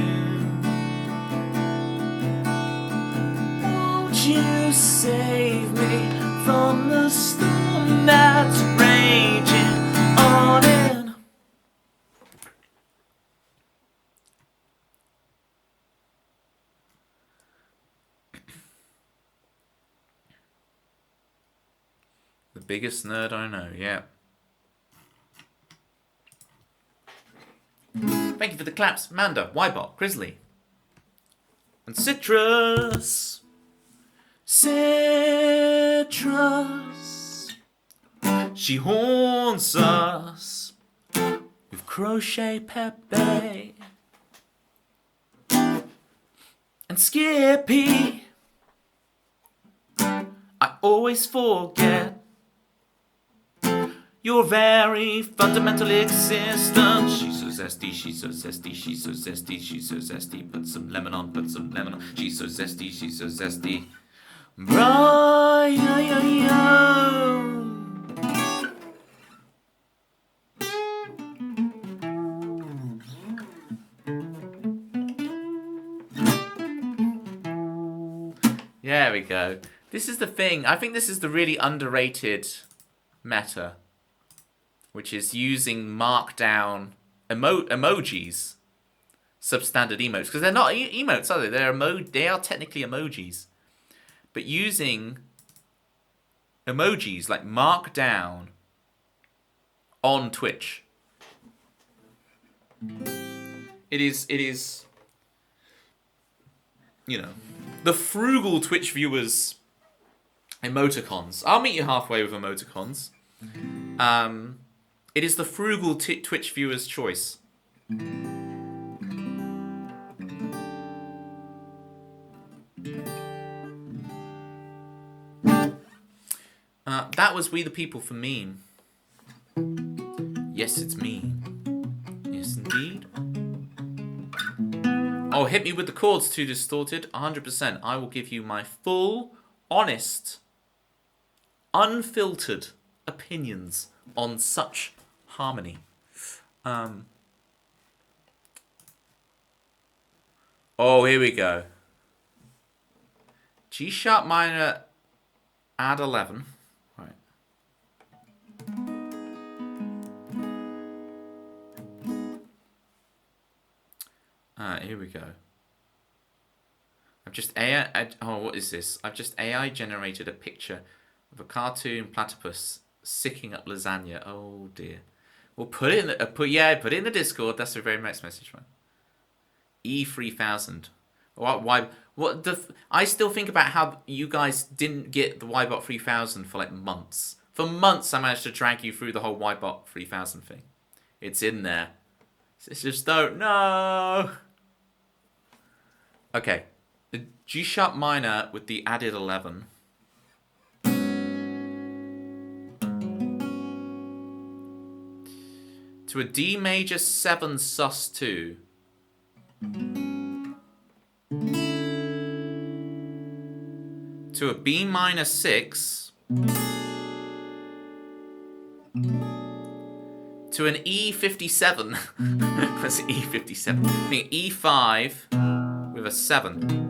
Speaker 1: Won't you save me from the storm that's raging on in?
Speaker 2: The biggest nerd I know, yeah. Thank you for the claps, Manda, Wybot, Grizzly, and Citrus.
Speaker 1: Citrus, she haunts us with crochet Pepe and Skippy. I always forget your very fundamental existence. She's so zesty, she's so zesty, she's so zesty, she's so zesty. Put some lemon on, put some lemon on. She's so zesty, she's so zesty. Brian.
Speaker 2: There we go. This is the thing. I think this is the really underrated meta, which is using markdown emojis, substandard emotes, because they're not emotes, are they? They are technically emojis, but using emojis like markdown on Twitch. It is, you know, the frugal Twitch viewers' emoticons. I'll meet you halfway with emoticons. It is the frugal Twitch viewer's choice. That was We the People for Meme. Yes, it's me. Yes, indeed. Oh, hit me with the chords, Too Distorted. 100%. I will give you my full, honest, unfiltered opinions on such harmony. Oh, here we go. G sharp minor add 11. Right. Here we go. I've just what is this? I've just AI generated a picture of a cartoon platypus sicking up lasagna. Oh dear. We'll put it in the put it in the Discord. That's the very next message, man. E3000. Why? What the? I still think about how you guys didn't get the Ybot 3000 for like months. For months, I managed to drag you through the whole Ybot 3000 thing. It's in there. It's just don't know. Okay, the G sharp minor with the added 11. To a D major 7 sus 2. To a B minor 6. To an E57. What's E57? I think E5 with a 7.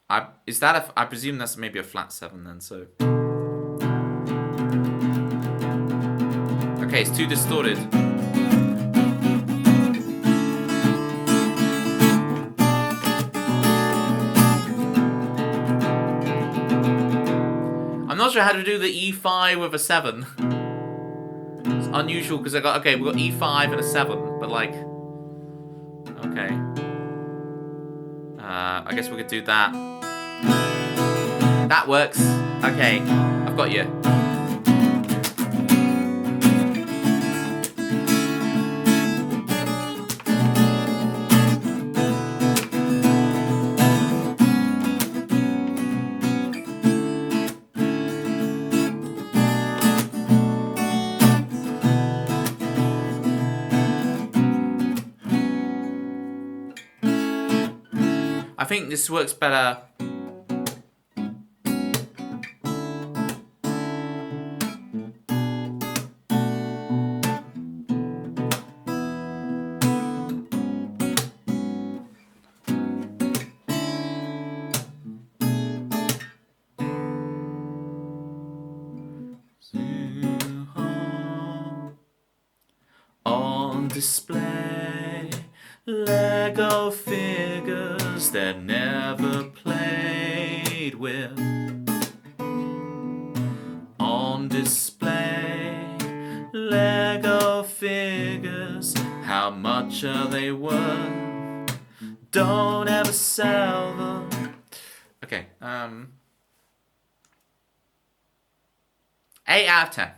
Speaker 2: I presume that's maybe a flat 7 then, so. Okay, it's too distorted. I'm not sure how to do the E5 with a 7. It's unusual because we've got E5 and a 7, but like, okay. I guess we could do that. That works. Okay, I've got you. I think this works better. On display, Lego figures that never played with. On display, Lego figures, how much are they worth? Don't ever sell them. Okay, 8 out of 10.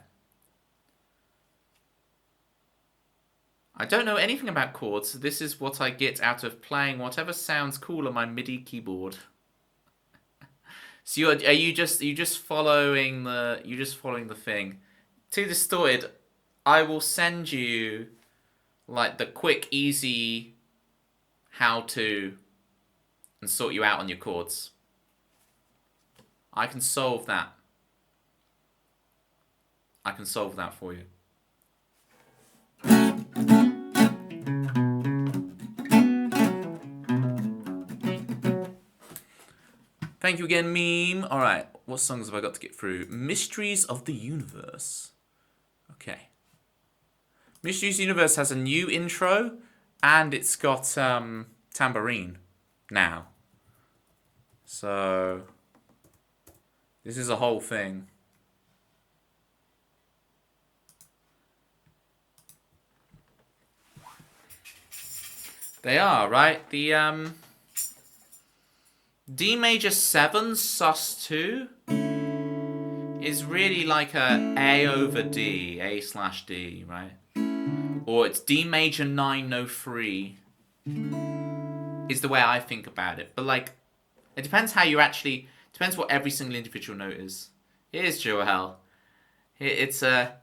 Speaker 2: I don't know anything about chords. This is what I get out of playing whatever sounds cool on my MIDI keyboard. So are you just following the thing? Too Distorted, I will send you like the quick, easy how to and sort you out on your chords. I can solve that. I can solve that for you. Thank you again, meme. Alright, what songs have I got to get through? Mysteries of the Universe. Okay. Mysteries of the Universe has a new intro, and it's got tambourine now. So, this is a whole thing. They are, right? The D major 7 sus2 is really like A over D, A/D, right? Or it's D major 9 no 3 is the way I think about it. But like, it depends how you actually, depends what every single individual note is. Here's Joel. It's a,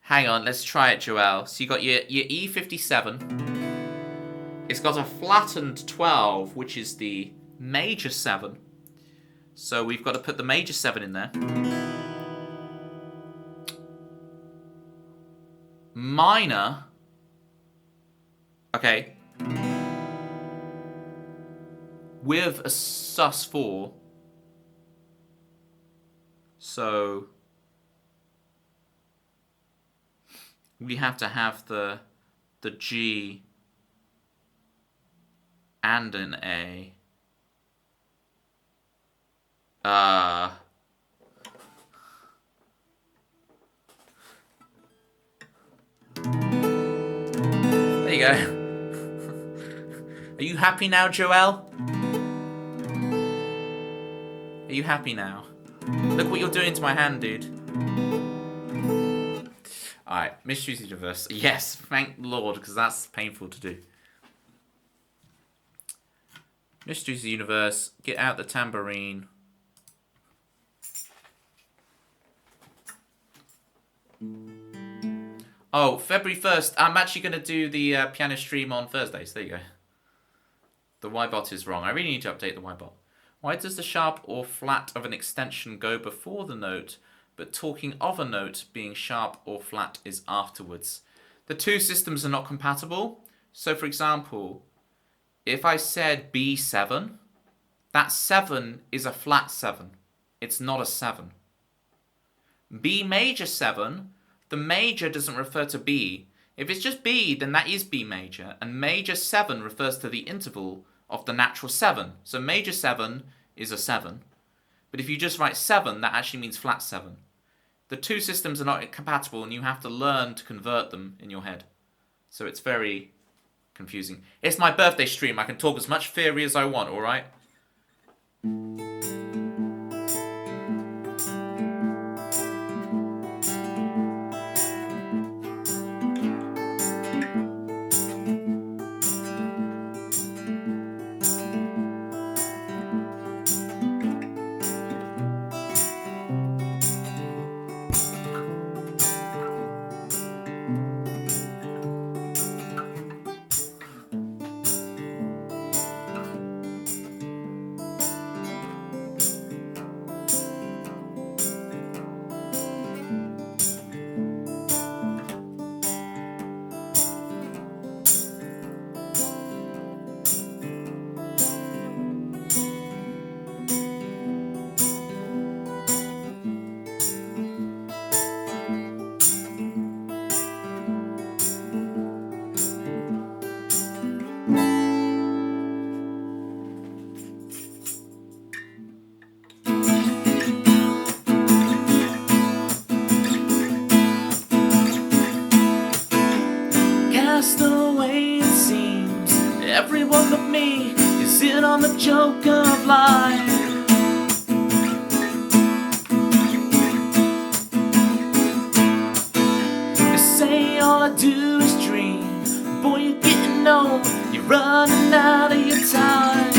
Speaker 2: hang on, let's try it, Joel. So you got your E57. It's got a flattened 12, which is the major 7. So we've got to put the major 7 in there. Minor. Okay. With a sus4. So we have to have the G and an A. There you go. Are you happy now, Joel? Are you happy now? Look what you're doing to my hand, dude. Alright, Mysteries of the Universe. Yes, thank Lord, because that's painful to do. Mysteries of the Universe. Get out the tambourine. Oh, February 1st. I'm actually going to do the piano stream on Thursdays. There you go. The Y-bot is wrong. I really need to update the Y-bot. Why does the sharp or flat of an extension go before the note, but talking of a note being sharp or flat is afterwards? The two systems are not compatible. So, for example, if I said B7, that 7 is a flat 7. It's not a 7. B major 7, the major doesn't refer to B. If it's just B, then that is B major, and major 7 refers to the interval of the natural 7. So major 7 is a 7. But if you just write 7, that actually means flat 7. The two systems are not compatible, and you have to learn to convert them in your head. So it's very confusing. It's my birthday stream. I can talk as much theory as I want, alright?
Speaker 1: everyone but me is in on the joke of life. They say all I do is dream. Boy, you're getting old, you're running out of your time.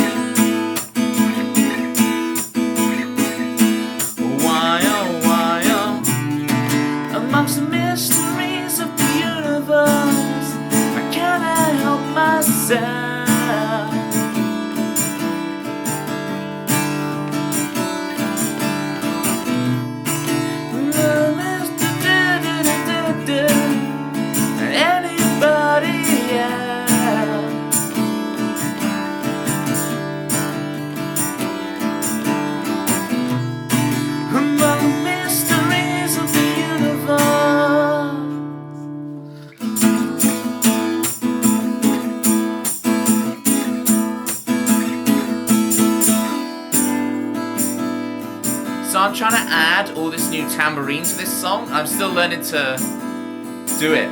Speaker 1: Why, oh, amongst the mysteries of the universe, I cannot help myself. Anybody else? Among the mysteries of the universe. So I'm trying to add all this new tambourine to this song. I'm still learning to do it,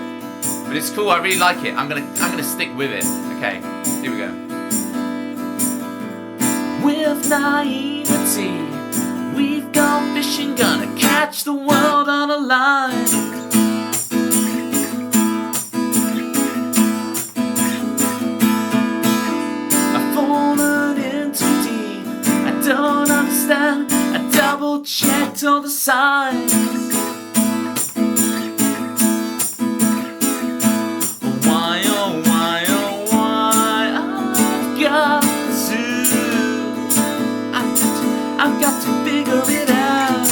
Speaker 1: but it's cool. I really like it. I'm gonna stick with it. Okay, here we go. With naivety, we've gone fishing, gonna catch the world on a line. I've fallen in too deep. I don't understand. I double-checked all the signs. Why, oh, why, I've got to figure it out.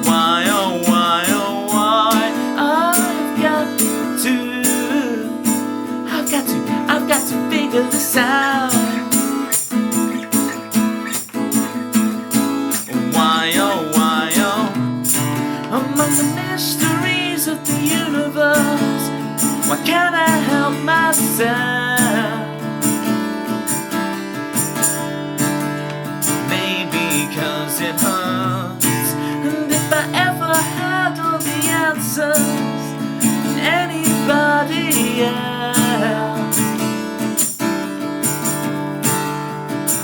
Speaker 1: Why, oh, why, I've got to figure this out. Why, oh, among the mysteries of the universe, why can't I help myself? Maybe 'cause it hurts, and if I ever had all the answers, anybody else?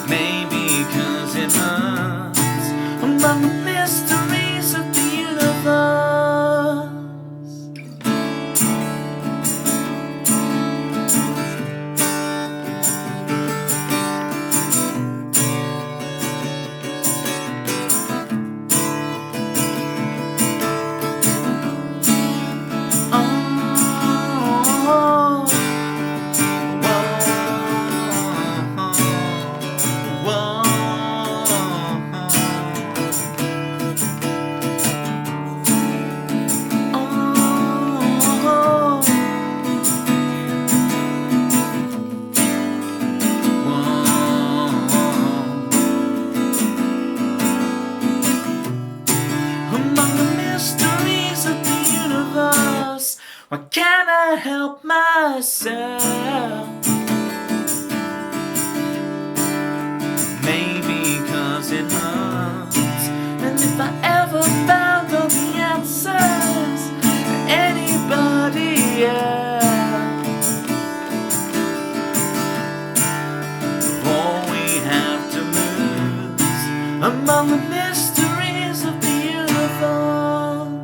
Speaker 1: Maybe 'cause it hurts, among the mysteries of the universe. Why can't I help myself? Maybe 'cause it hurts, and if I ever found all the answers, anybody else? All we have to lose among the mysteries of the universe.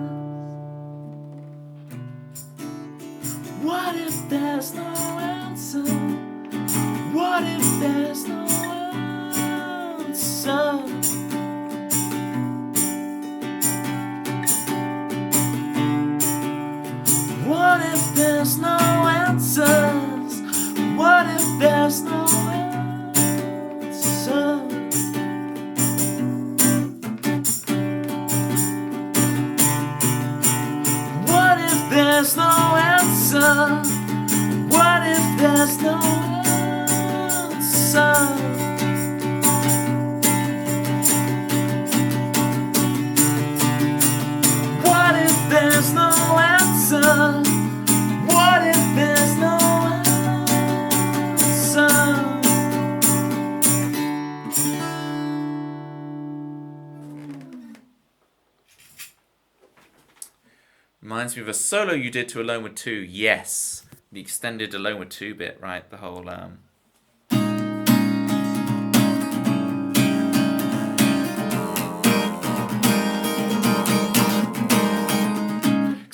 Speaker 1: What if there's no answer? What if there's no answer? What if there's no answers? What if there's no answer? What if there's no answer? What if there's no answer? What if there's no answer? What if there's no answer?
Speaker 2: Reminds me of a solo you did to Alone with Two. Yes. The extended Alone with Two bit, right? The whole... Because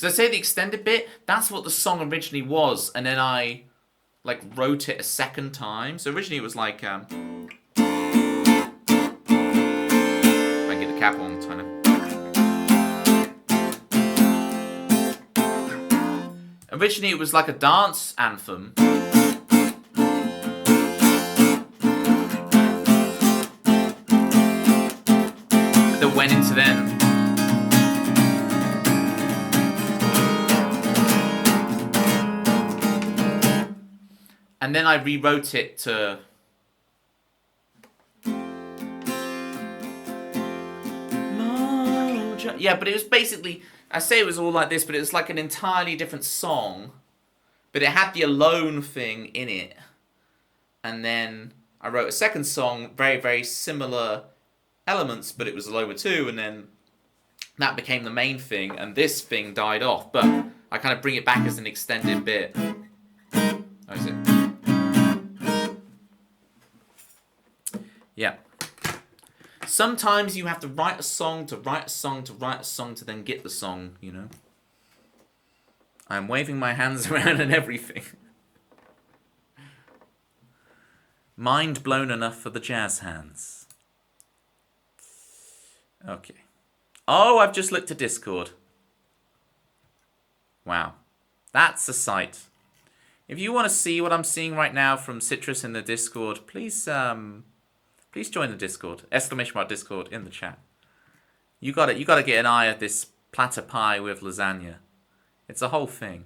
Speaker 2: I say the extended bit, that's what the song originally was. And then I, like, wrote it a second time. So originally it was like... if I can get the cap on the time. Originally it was like a dance anthem. That went into then. And then I rewrote it to... Yeah, but it was basically... I say it was all like this, but it was like an entirely different song. But it had the Alone thing in it. And then I wrote a second song, very, very similar elements, but it was Alone with Two, and then that became the main thing, and this thing died off. But I kind of bring it back as an extended bit. Oh, is it? Yeah. Sometimes you have to write a song to write a song to write a song to then get the song, you know. I'm waving my hands around and everything. Mind blown enough for the jazz hands. Okay. Oh, I've just looked at Discord. Wow. That's a sight. If you want to see what I'm seeing right now from Citrus in the Discord, please join the Discord. !Discord in the chat. You got to get an eye at this platter pie with lasagna. It's a whole thing.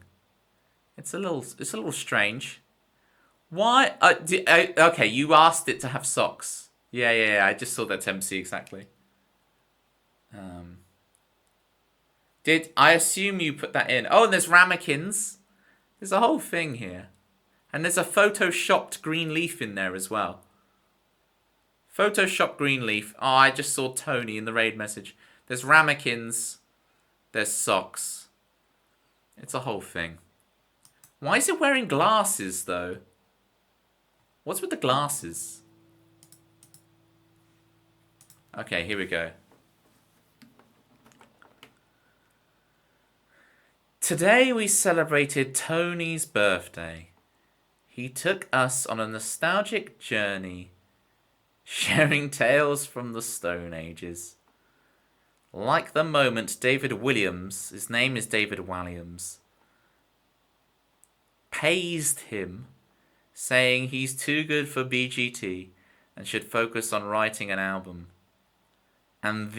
Speaker 2: It's a little strange. Why? Okay, you asked it to have socks. Yeah. I just saw that MC exactly. I assume you put that in? Oh, and there's ramekins. There's a whole thing here, and there's a photoshopped green leaf in there as well. Photoshop green leaf. Oh, I just saw Tony in the raid message. There's ramekins. There's socks. It's a whole thing. Why is it wearing glasses, though? What's with the glasses? Okay, here we go. Today we celebrated Tony's birthday. He took us on a nostalgic journey, sharing tales from the Stone Ages. Like the moment David Williams, his name is David Williams, praised him, saying he's too good for BGT and should focus on writing an album. And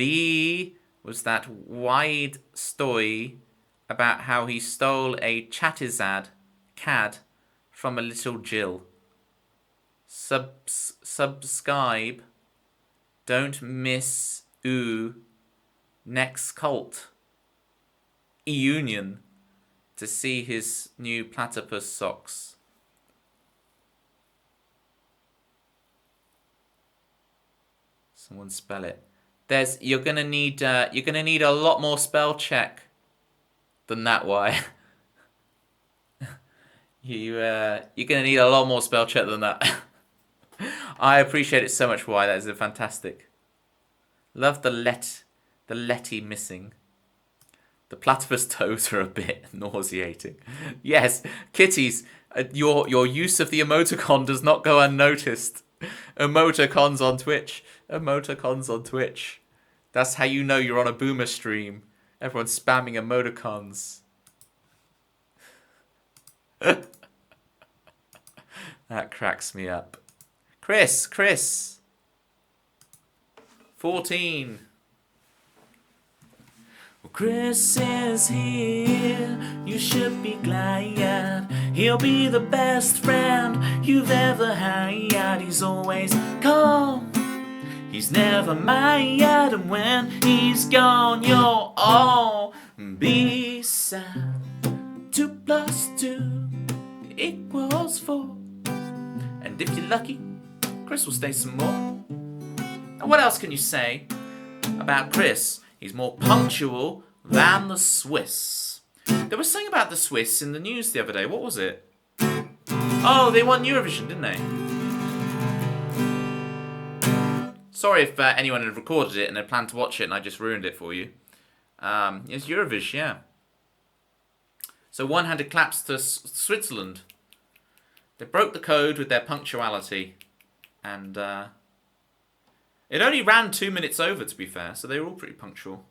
Speaker 2: was that wide story about how he stole a Chatizad CAD from a little Jill. Subscribe. Don't miss next cult E-Union to see his new platypus socks. Someone spell it. You're gonna need a lot more spell check than that. Why? You're gonna need a lot more spell check than that. I appreciate it so much. Why? That is fantastic. Love the letty missing. The platypus toes are a bit nauseating. Yes, kitties. Your use of the emoticon does not go unnoticed. Emoticons on Twitch. Emoticons on Twitch. That's how you know you're on a boomer stream. Everyone's spamming emoticons. That cracks me up. Chris. 14.
Speaker 1: Well, Chris is here, you should be glad. He'll be the best friend you've ever had. He's always calm, he's never mad. And when he's gone, you'll all be sad. 2 + 2 = 4. And if you're lucky, Chris will stay some more. And what else can you say about Chris? He's more punctual than the Swiss.
Speaker 2: There was something about the Swiss in the news the other day. What was it? Oh, they won Eurovision, didn't they? Sorry if anyone had recorded it and had planned to watch it and I just ruined it for you. It's Eurovision, yeah. So one-handed claps to Switzerland. They broke the code with their punctuality. And it only ran 2 minutes over, to be fair, so they were all pretty punctual.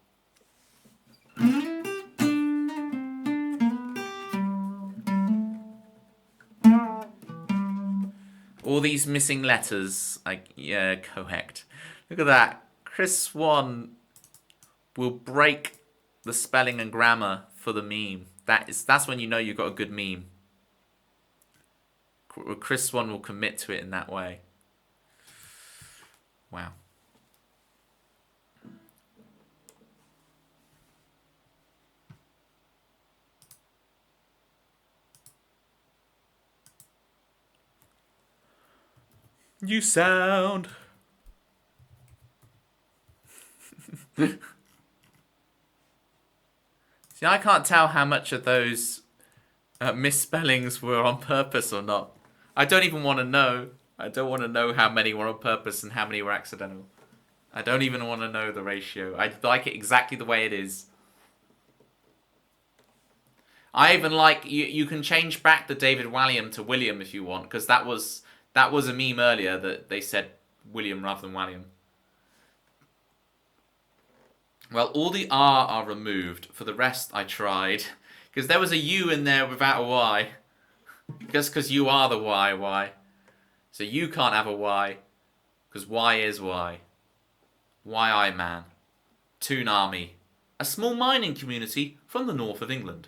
Speaker 2: All these missing letters. Yeah, correct. Look at that. Chris Swan will break the spelling and grammar for the meme. That's when you know you've got a good meme. Chris Swan will commit to it in that way. Wow. You sound. See, I can't tell how much of those misspellings were on purpose or not. I don't even want to know. I don't want to know how many were on purpose and how many were accidental. I don't even want to know the ratio. I like it exactly the way it is. I even like, you can change back the David Walliam to William if you want, because that was a meme earlier that they said William rather than Walliam. Well, all the R are removed. For the rest, I tried. Because there was a U in there without a Y. Just because you are the Y. So you can't have a Y. Because Y is Y. Y-I man. Toonami. A small mining community from the north of England.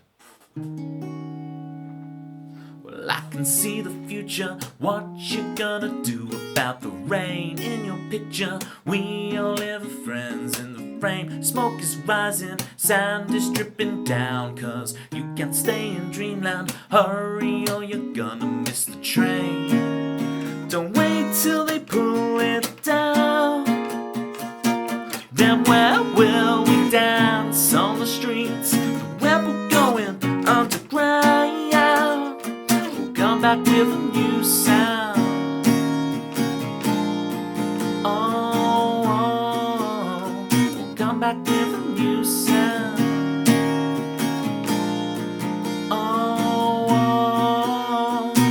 Speaker 1: Well, I can see the future. What you gonna do about the rain in your picture? We all live with friends in the frame. Smoke is rising, sand is dripping down. Cause you can't stay in dreamland. Hurry or you're gonna miss the train. Don't wait till they pull it down. Then where will we dance on the streets? Where we're going underground. We'll come back with a new sound. We'll come back with a new sound.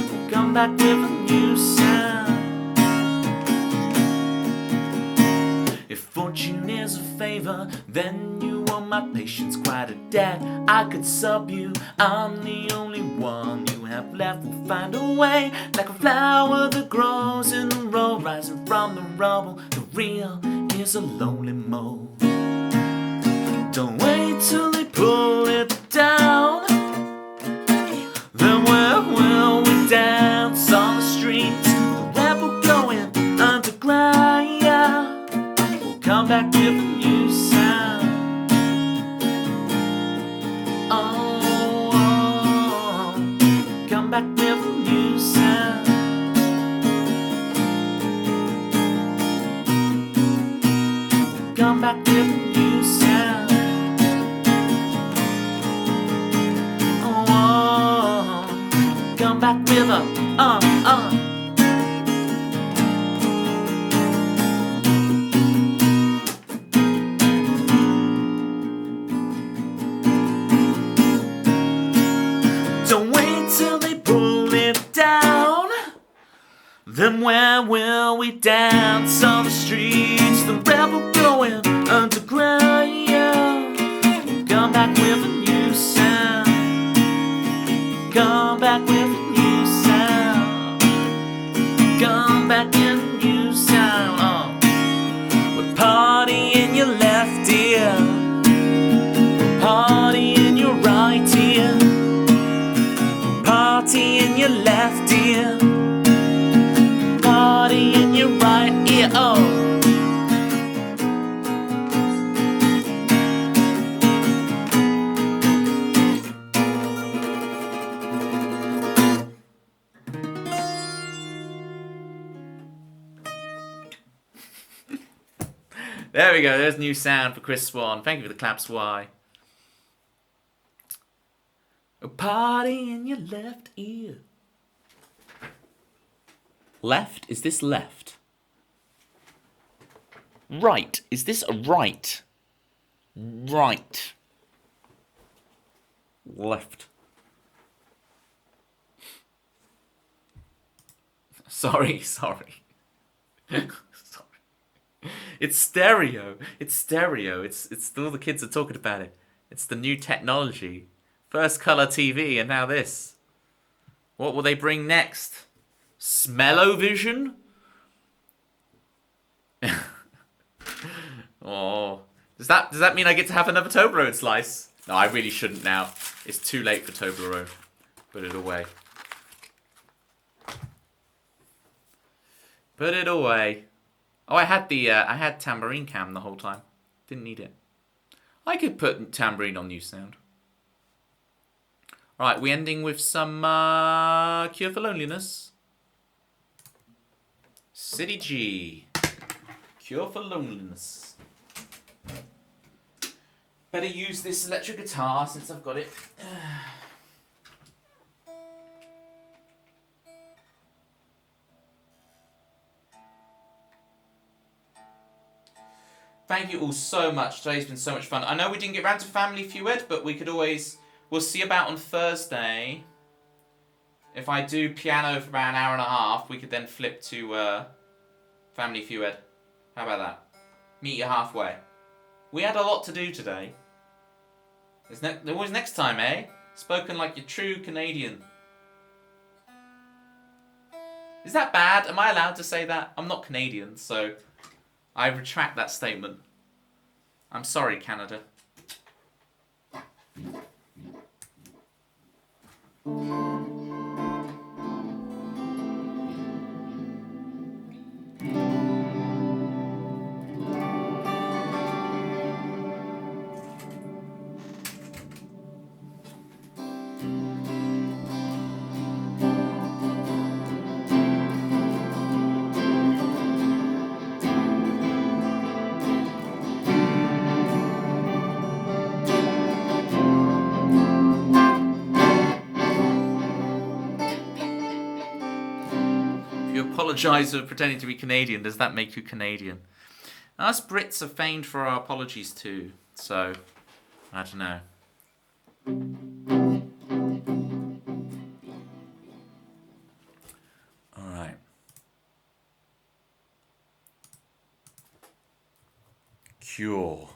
Speaker 1: We'll come back with a new sound. If fortune is a favor, then you owe my patience quite a debt. I could sub you, I'm the only one you have left. We'll find a way, like a flower that grows in the road, rising from the rubble. The real is a lonely mole. Don't wait till they pull it down. Then where will we dance on the streets? The rebel going underground. We'll come back with a new sound. Come back with a new sound. Come back with a new sound. Come back with a Don't wait till they pull it down. Then where will we dance on the streets? The rebel going underground. Come back with a new sound. Come back with a new sound. Come back with a new sound. We're party in your left ear. We're party in your right ear. Party in your left ear. Party in your right ear.
Speaker 2: There we go, there's a new sound for Chris Swan. Thank you for the claps, Y.
Speaker 1: party in your left ear. Left? Is this left? Right. Is this a right? Right. Left. Sorry. Sorry. It's stereo. It's stereo. It's all the kids are talking about it. It's the new technology. First color TV and now this. What will they bring next? Smell-o-vision? Oh. Does that mean I get to have another Toblerone slice? No, I really shouldn't now. It's too late for Toblerone. Put it away. Put it away. Oh, I had tambourine cam the whole time. Didn't need it. I could put tambourine on new sound. Alright, we ending with some Cure for Loneliness. City G. Cure for Loneliness. Better use this electric guitar since I've got it. Thank you all so much. Today's been so much fun. I know we didn't get round to Family Feud, but we could always... We'll see about on Thursday. If I do piano for about an hour and a half, we could then flip to Family Feud. How about that? Meet you halfway. We had a lot to do today. There was next time, eh? Spoken like your true Canadian. Is that bad? Am I allowed to say that? I'm not Canadian, so... I retract that statement. I'm sorry, Canada. Apologise for pretending to be Canadian. Does that make you Canadian? Us Brits are famed for our apologies too. So, I don't know. Alright. Cure.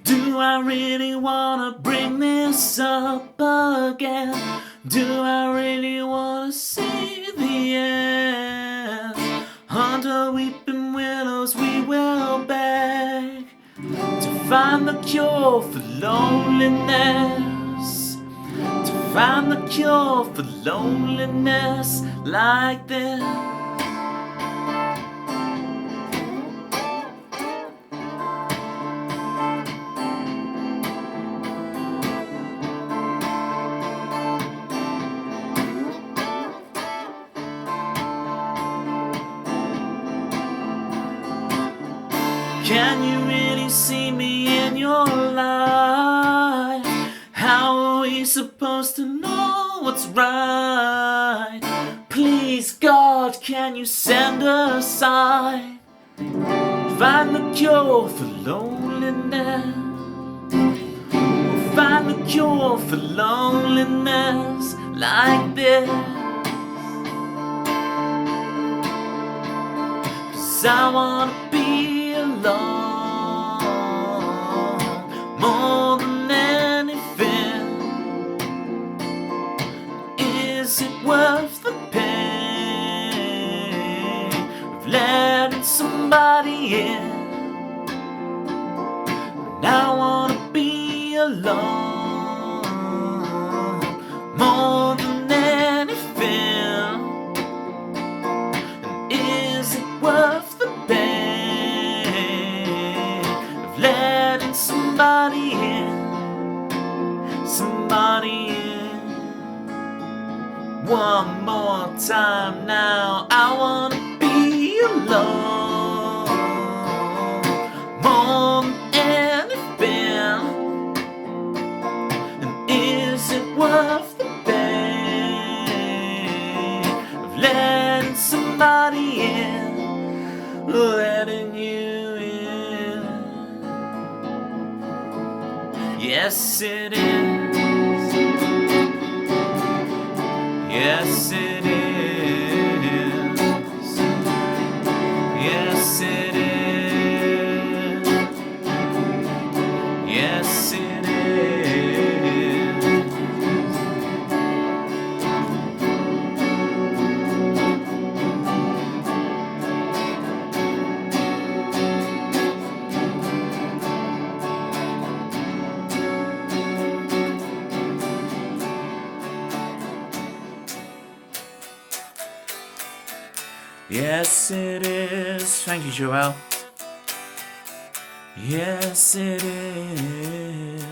Speaker 1: Do I really wanna bring this up again? Do I really wanna see the end? Under weeping willows we will beg to find the cure for loneliness. To find the cure for loneliness like this. Can you really see me in your life? How are we supposed to know what's right? Please, God, can you send a sign? Find the cure for loneliness. We'll find the cure for loneliness like this. 'Cause I wanna be alone more than anything. Is it worth the somebody in. Now I wanna be alone more than anything. And is it worth the pain of letting somebody in? Somebody in. One more time now. I wanna be alone more than anything. And is it worth the pain of letting somebody in? Letting you in. Yes, it is. Yes, it is. Yes, it is. Yes, it is. Yes, it is. Thank you, Joelle. Yes, it is.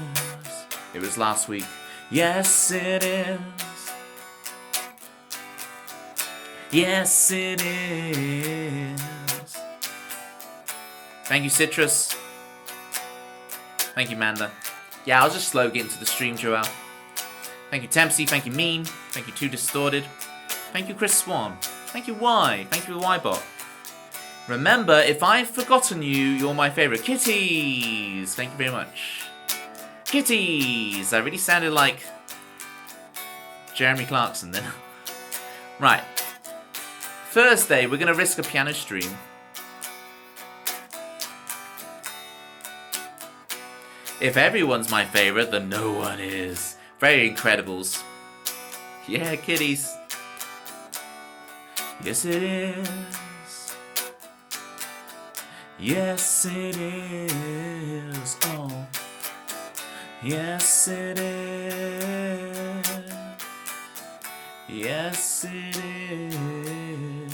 Speaker 1: It was last week. Yes, it is. Yes, it is. Thank you, Citrus. Thank you, Manda. Yeah, I was just slow getting to the stream, Joelle. Thank you, Tempsy. Thank you, Mean. Thank you, Too Distorted. Thank you, Chris Swan. Thank you, Y. Thank you, Ybot. Remember, if I've forgotten you, you're my favourite. Kitties! Thank you very much. Kitties! I really sounded like Jeremy Clarkson then. Right. Thursday, we're going to risk a piano stream. If everyone's my favourite, then no one is. Very Incredibles. Yeah, kitties. Yes, it is. Yes, it is. Oh. Yes, it is. Yes, it is.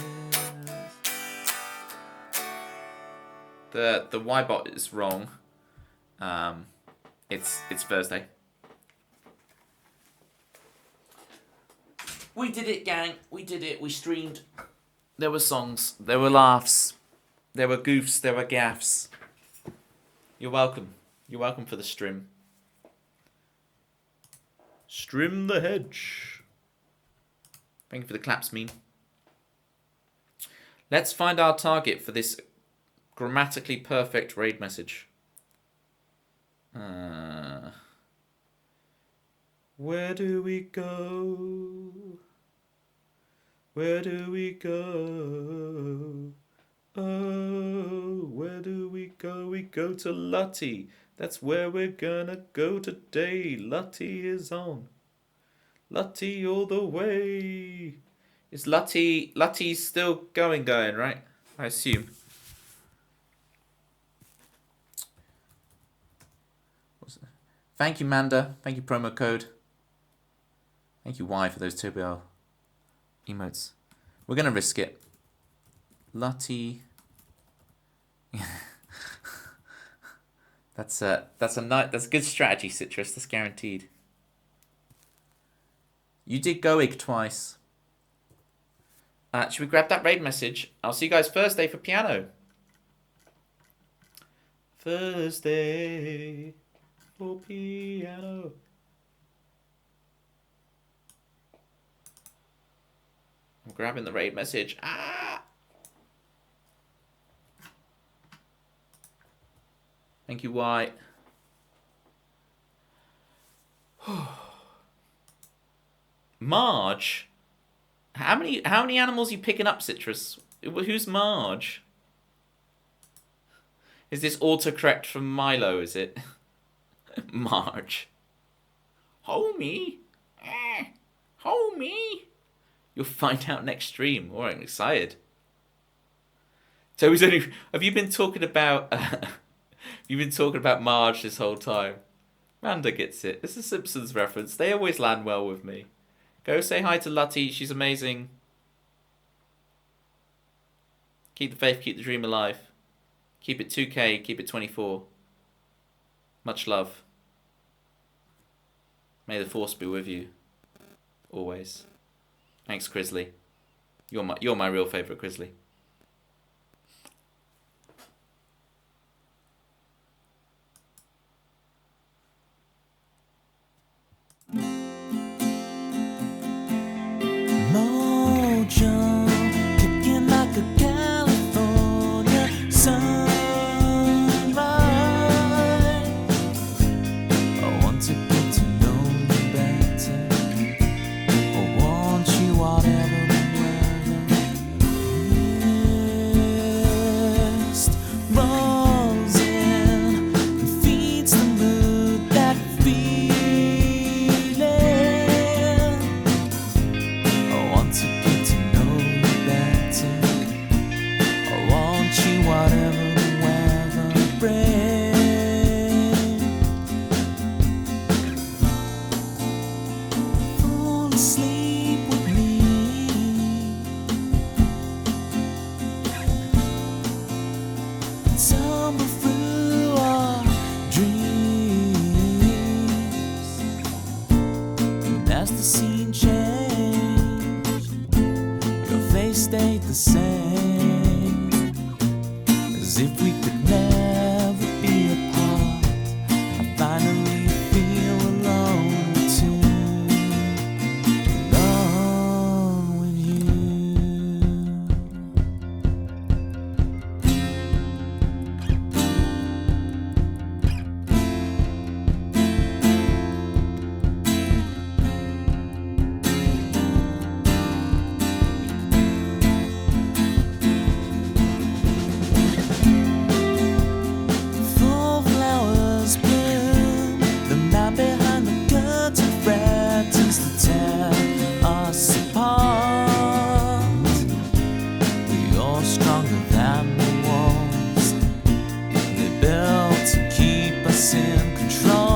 Speaker 1: The Ybot is wrong. It's Thursday. We did it, gang. We did it. We streamed. There were songs. There were laughs. There were goofs. There were gaffs. You're welcome. You're welcome for the stream. Strim the hedge. Thank you for the claps, Mean. Let's find our target for this grammatically perfect raid message. Where do we go? Where do we go? Oh, where do we go? We go to Lutty. That's where we're gonna go today. Lutty is on. Lutty all the way. Is Lutty's still going, right? I assume. Thank you, Manda. Thank you, promo code. Thank you, Y, for those Toby emotes. We're gonna risk it. Lutty. That's a good strategy, Citrus. That's guaranteed. You did Goig twice. Should we grab that raid message? I'll see you guys Thursday for piano. Thursday for piano. I'm grabbing the raid message. Thank you, White. Marge? How many animals are you picking up, Citrus? Who's Marge? Is this autocorrect from Milo, is it? Marge. Homie? Homie? You'll find out next stream. Oh, I'm excited.
Speaker 2: Toby's only. Have you been talking about? You've been talking about Marge this whole time. Manda gets it. It's a Simpsons reference. They always land well with me. Go say hi to Lottie. She's amazing. Keep the faith. Keep the dream alive. Keep it 2K. Keep it 24. Much love. May the force be with you. Always. Thanks, Crisley. You're my real favourite, Crisley.
Speaker 1: Mojo, kicking like a California sunrise. I want to get to know you better. I want you whatever the weather. Mist rolls in and feeds the mood, that feeling. I want to get to know you better. I want you whatever the weather brings. Fall asleep with me. Tumble through our dreams. And as the scene changed, your face stayed the same, as if we could never be apart. I finally feel alone too, alone with you. Full flowers bloom, the man behind the curtain threatens to tear us apart. You're stronger than the walls they built to keep us in control.